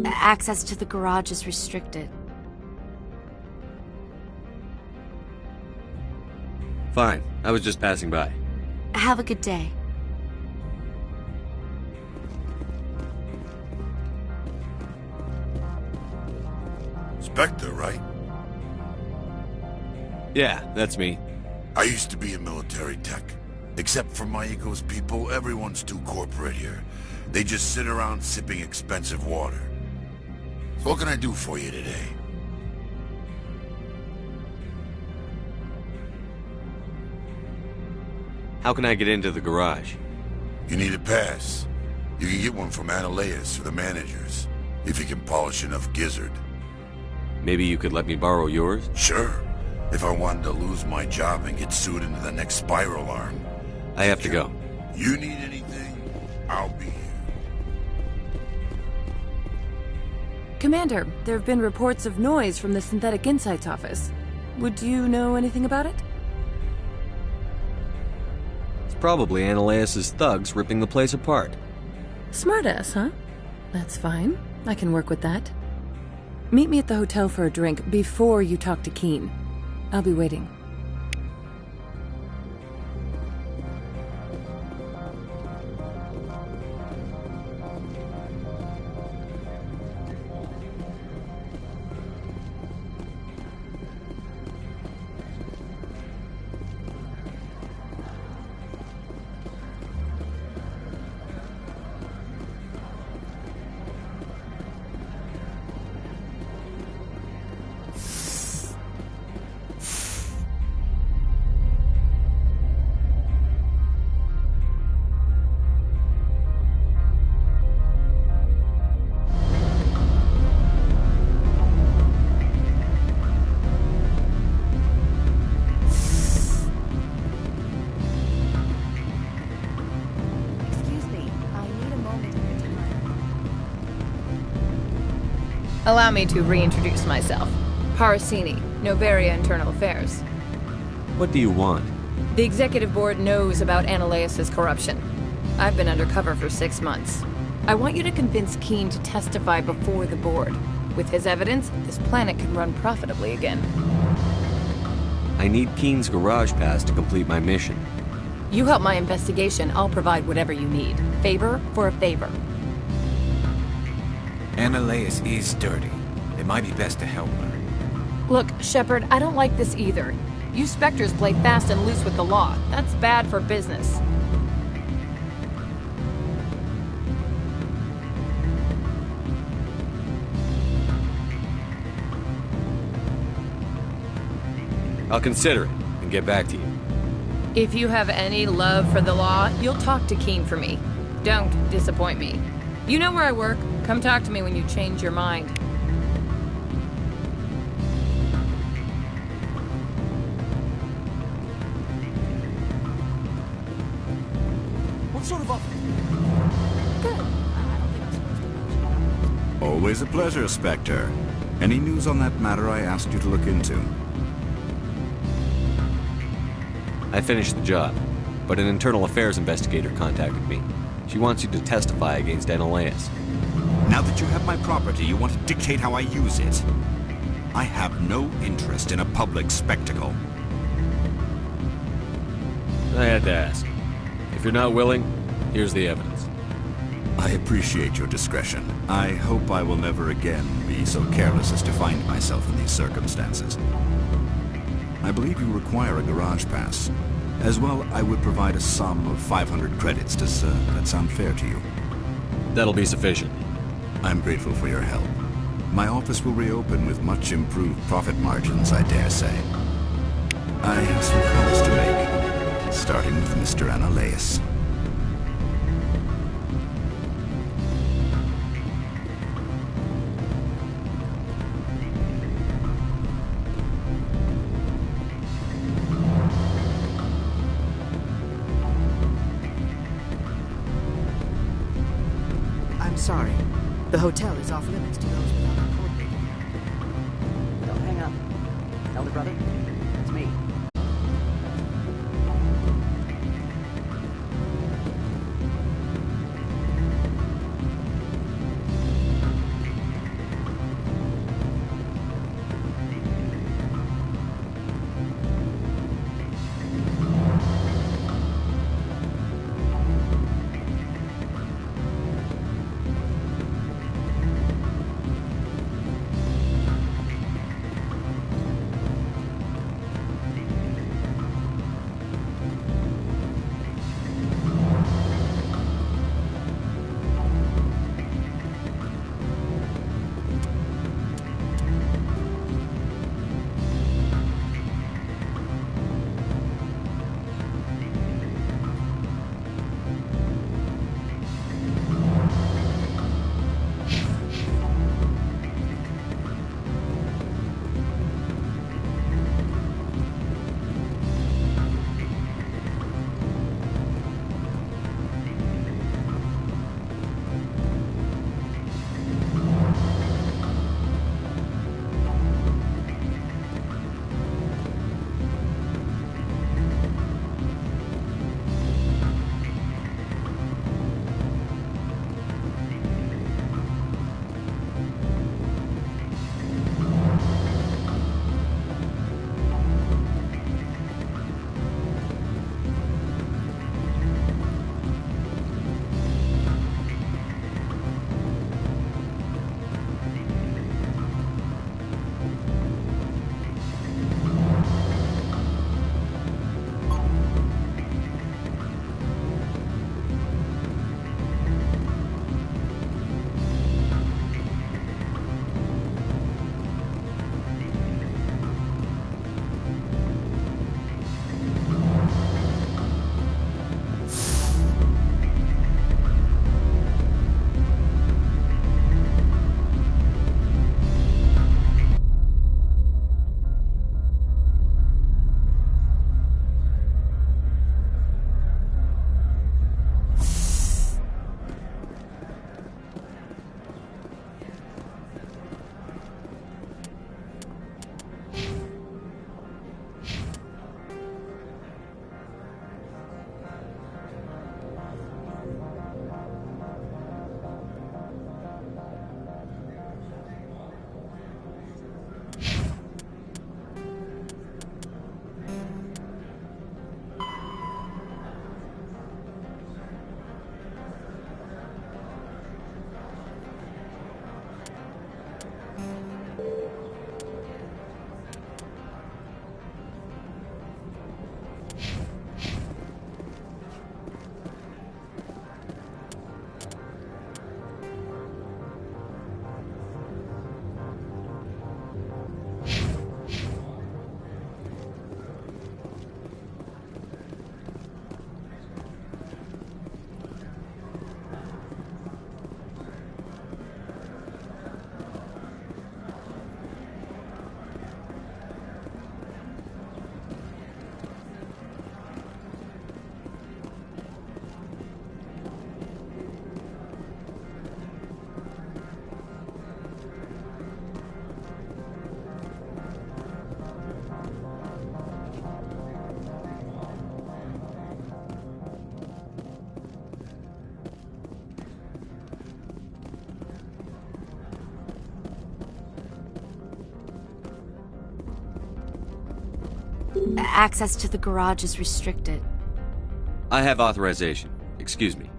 Access to the garage is restricted.
Fine. I was just passing by.
Have a good day.
Spectre, right?
Yeah, that's me.
I used to be in military tech. Except for Maiko's people, everyone's too corporate here. They just sit around sipping expensive water. So what can I do for you today?
How can I get into the garage?
You need a pass. You can get one from Ananias or the managers, if you can polish enough gizzard.
Maybe you could let me borrow yours?
Sure. If I wanted to lose my job and get sued into the next spiral arm.
I have to go.
You need anything, I'll be here.
Commander, there have been reports of noise from the Synthetic Insights office. Would you know anything about it?
It's probably Ananias' thugs ripping the place apart.
Smartass, huh? That's fine. I can work with that. Meet me at the hotel for a drink before you talk to Keen. I'll be waiting.
Allow me to reintroduce myself. Parasini, Noveria Internal Affairs.
What do you want?
The executive board knows about Ananias' corruption. I've been undercover for 6 months. I want you to convince Keene to testify before the board. With his evidence, this planet can run profitably again.
I need Keene's garage pass to complete my mission.
You help my investigation, I'll provide whatever you need. Favor for a favor.
Ananias is dirty. It might be best to help her.
Look, Shepard, I don't like this either. You Spectres play fast and loose with the law. That's bad for business.
I'll consider it and get back to you.
If you have any love for the law, you'll talk to Keene for me. Don't disappoint me. You know where I work. Come talk to me when you change your mind.
What sort of offer? Good.
Always a pleasure, Spectre. Any news on that matter I asked you to look into?
I finished the job, but an internal affairs investigator contacted me. She wants you to testify against Ananias.
Now that you have my property, you want to dictate how I use it. I have no interest in a public spectacle.
I had to ask. If you're not willing, here's the evidence.
I appreciate your discretion. I hope I will never again be so careless as to find myself in these circumstances. I believe you require a garage pass. As well, I would provide a sum of 500 credits. Does that sound fair to you?
That'll be sufficient.
I'm grateful for your help. My office will reopen with much improved profit margins, I dare say. I have some calls to make, starting with Mr. Ananias.
Sorry. The hotel is off limits to those without a code breaking. Don't hang up. Elder brother, it's me.
Access to the garage is restricted.
I have authorization. Excuse me.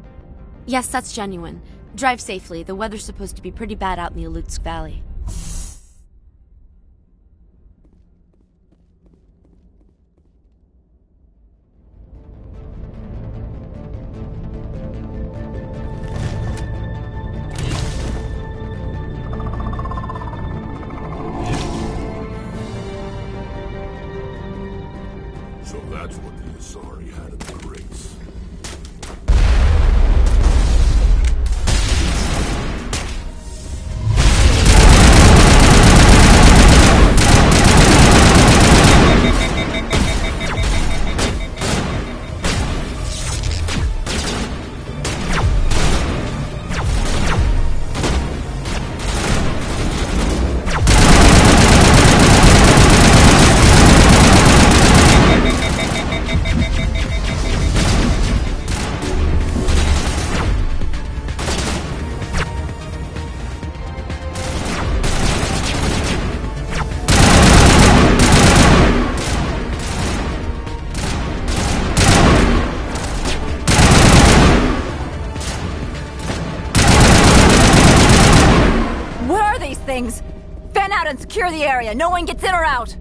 Yes, that's genuine. Drive safely. The weather's supposed to be pretty bad out in the Alutsk Valley.
So that's what the Asari had in the race.
What are these things? Fan out and secure the area. No one gets in or out.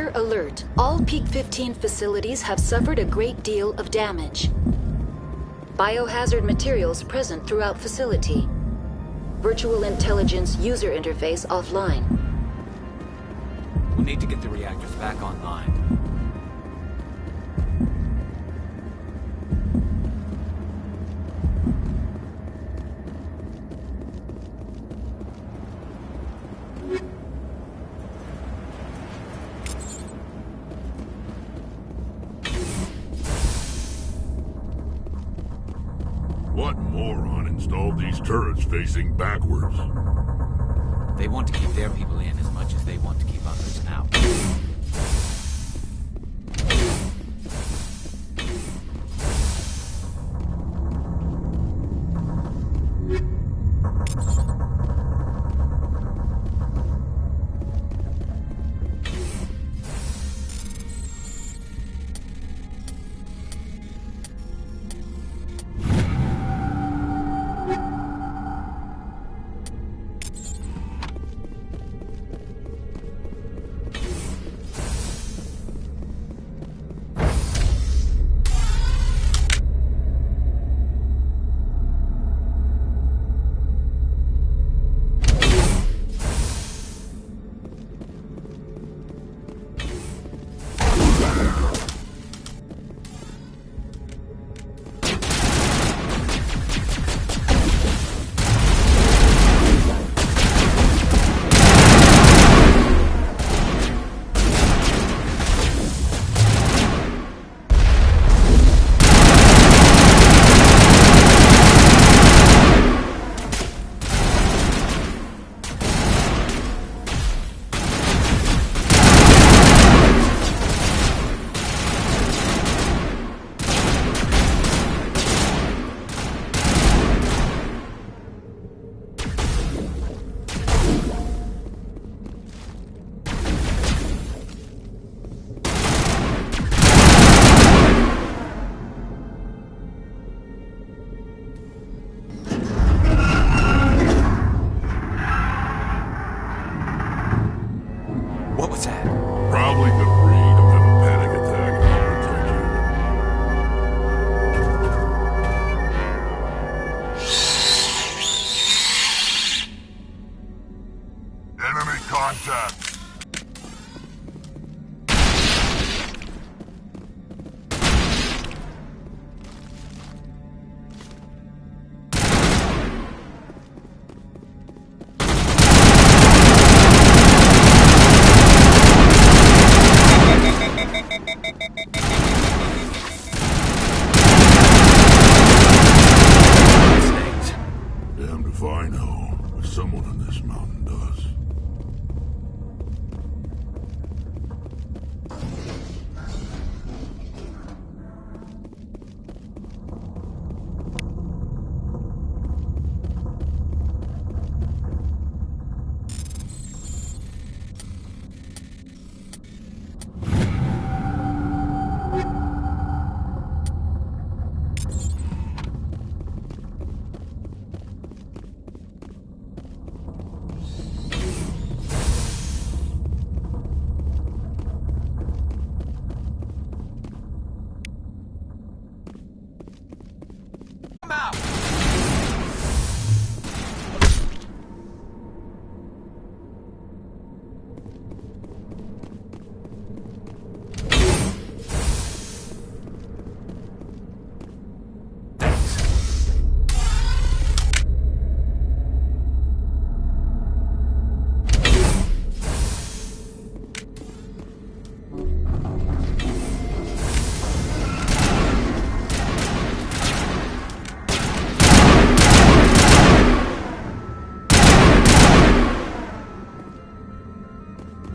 Commander, alert. All Peak 15 facilities have suffered a great deal of damage. Biohazard materials present throughout facility. Virtual intelligence user interface offline.
We'll need to get the reactors back online.
What moron installed these turrets facing backwards?
They want to keep their people in as much as they want to keep others out. What was that?
Probably debris. Don't have a panic attack. I'll protect you. Enemy contact. Damned if I know, but someone on this mountain does.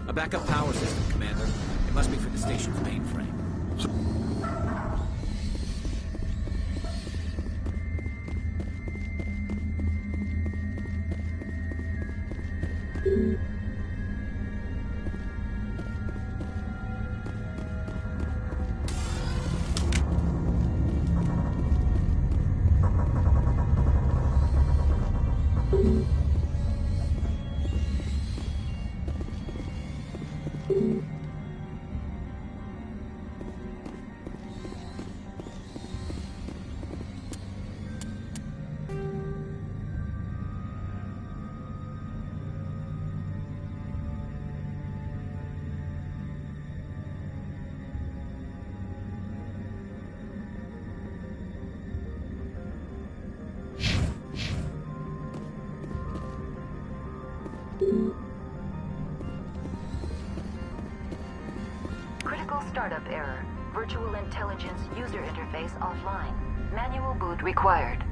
A backup power system, Commander. It must be for the station's mainframe.
Critical startup error. Virtual intelligence user interface offline. Manual boot required.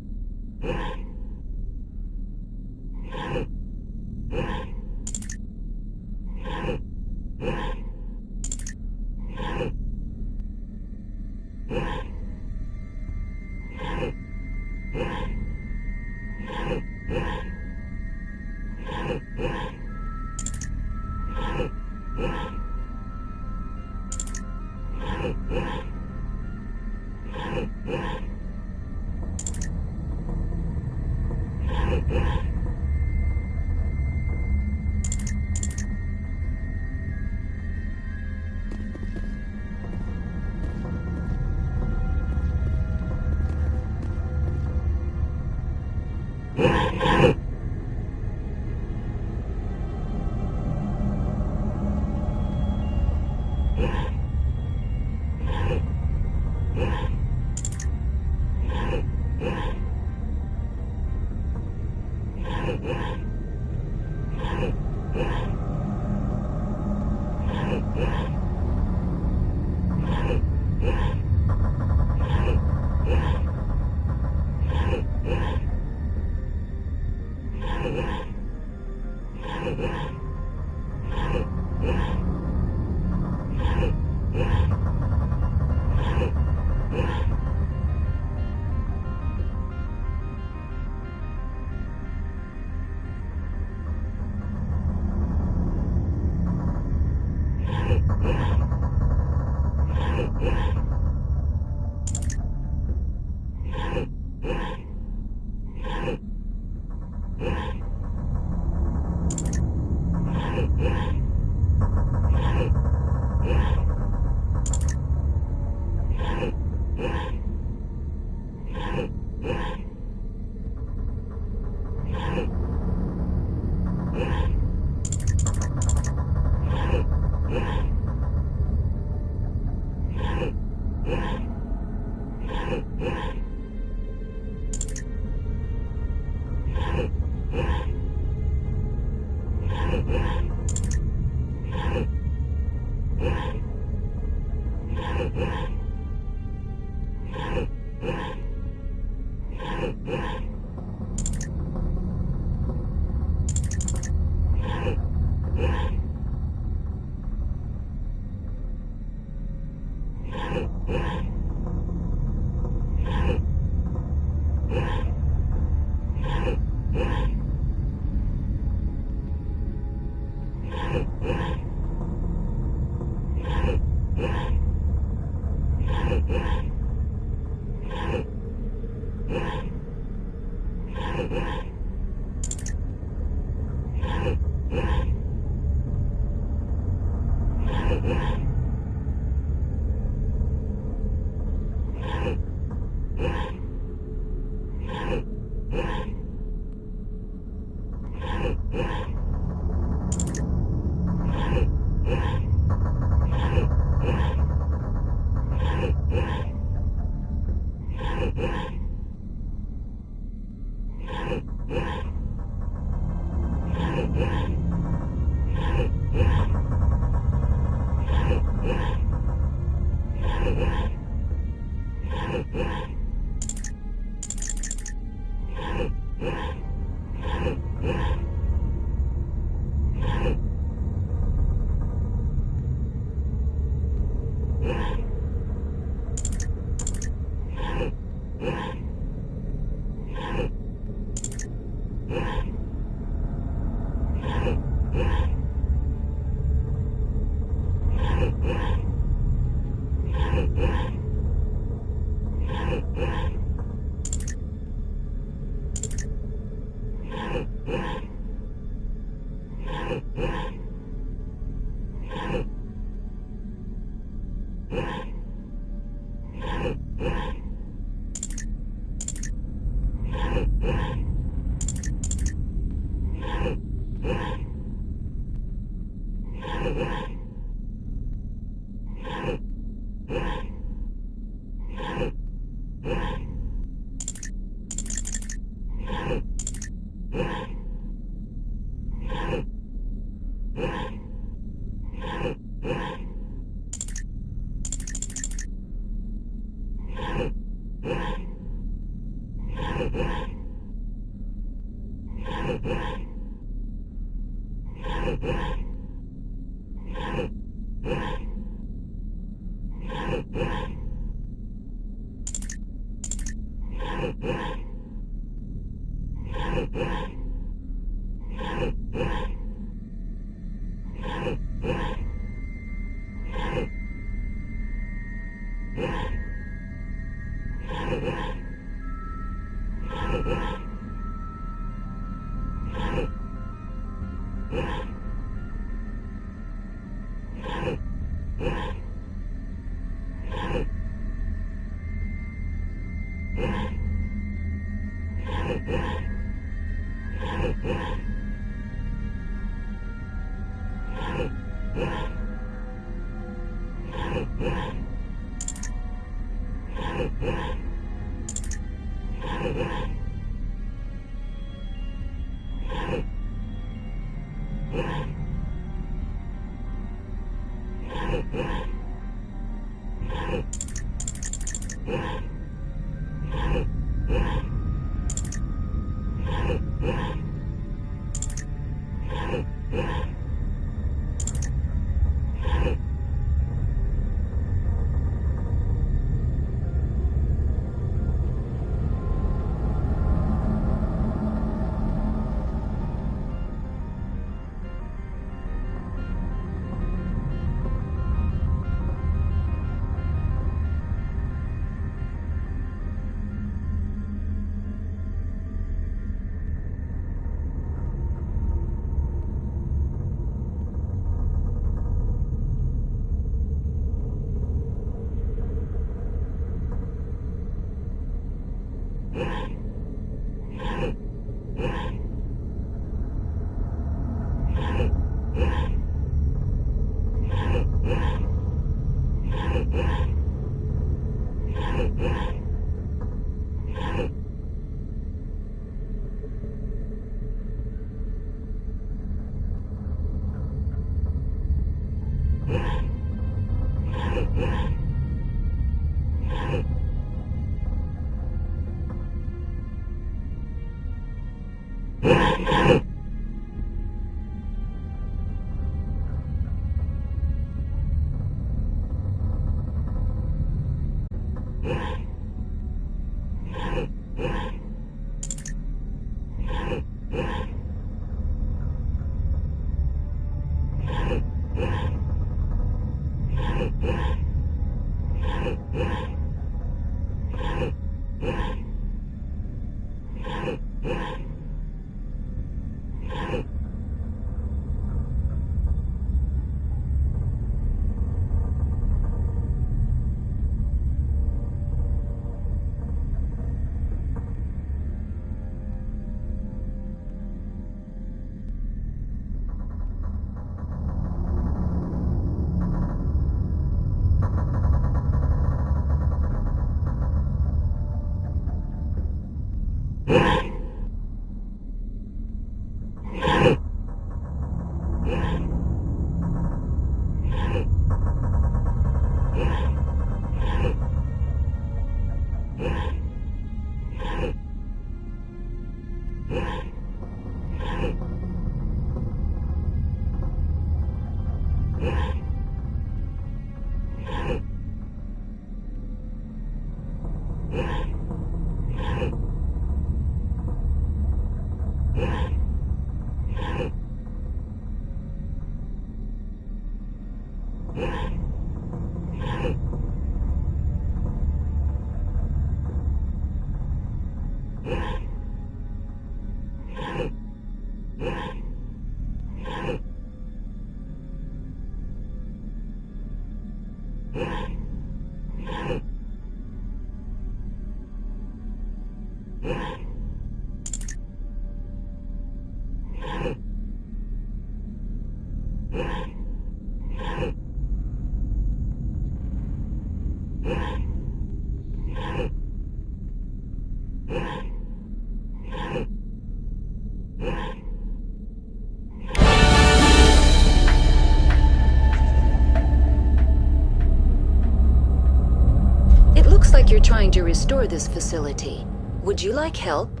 You're trying to restore this facility. Would you like help?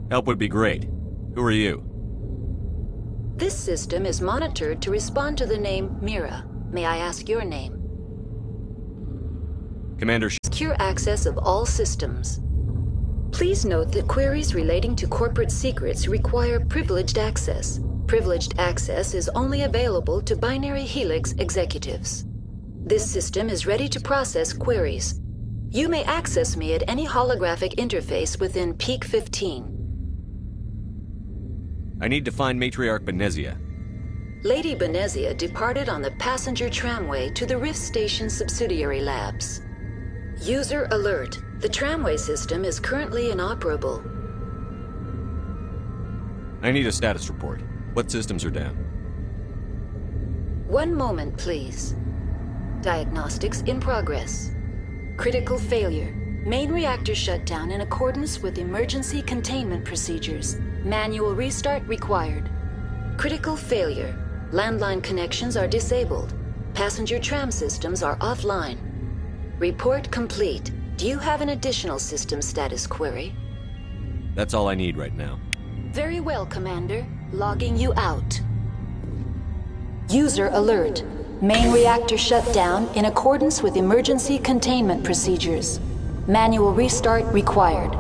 Help would be great. Who are you?
This system is monitored to respond to the name Mira. May I ask your name?
Commander
Secure access of all systems. Please note that queries relating to corporate secrets require privileged access. Privileged access is only available to Binary Helix executives. This system is ready to process queries. You may access me at any holographic interface within Peak 15.
I need to find Matriarch Benezia.
Lady Benezia departed on the passenger tramway to the Rift Station subsidiary labs. User alert. The tramway system is currently inoperable.
I need a status report. What systems are down?
One moment, please. Diagnostics in progress. Critical failure. Main reactor shut down in accordance with emergency containment procedures. Manual restart required. Critical failure. Landline connections are disabled. Passenger tram systems are offline. Report complete. Do you have an additional system status query?
That's all I need right now.
Very well, Commander. Logging you out. User alert. Main reactor shut down in accordance with emergency containment procedures. Manual restart required.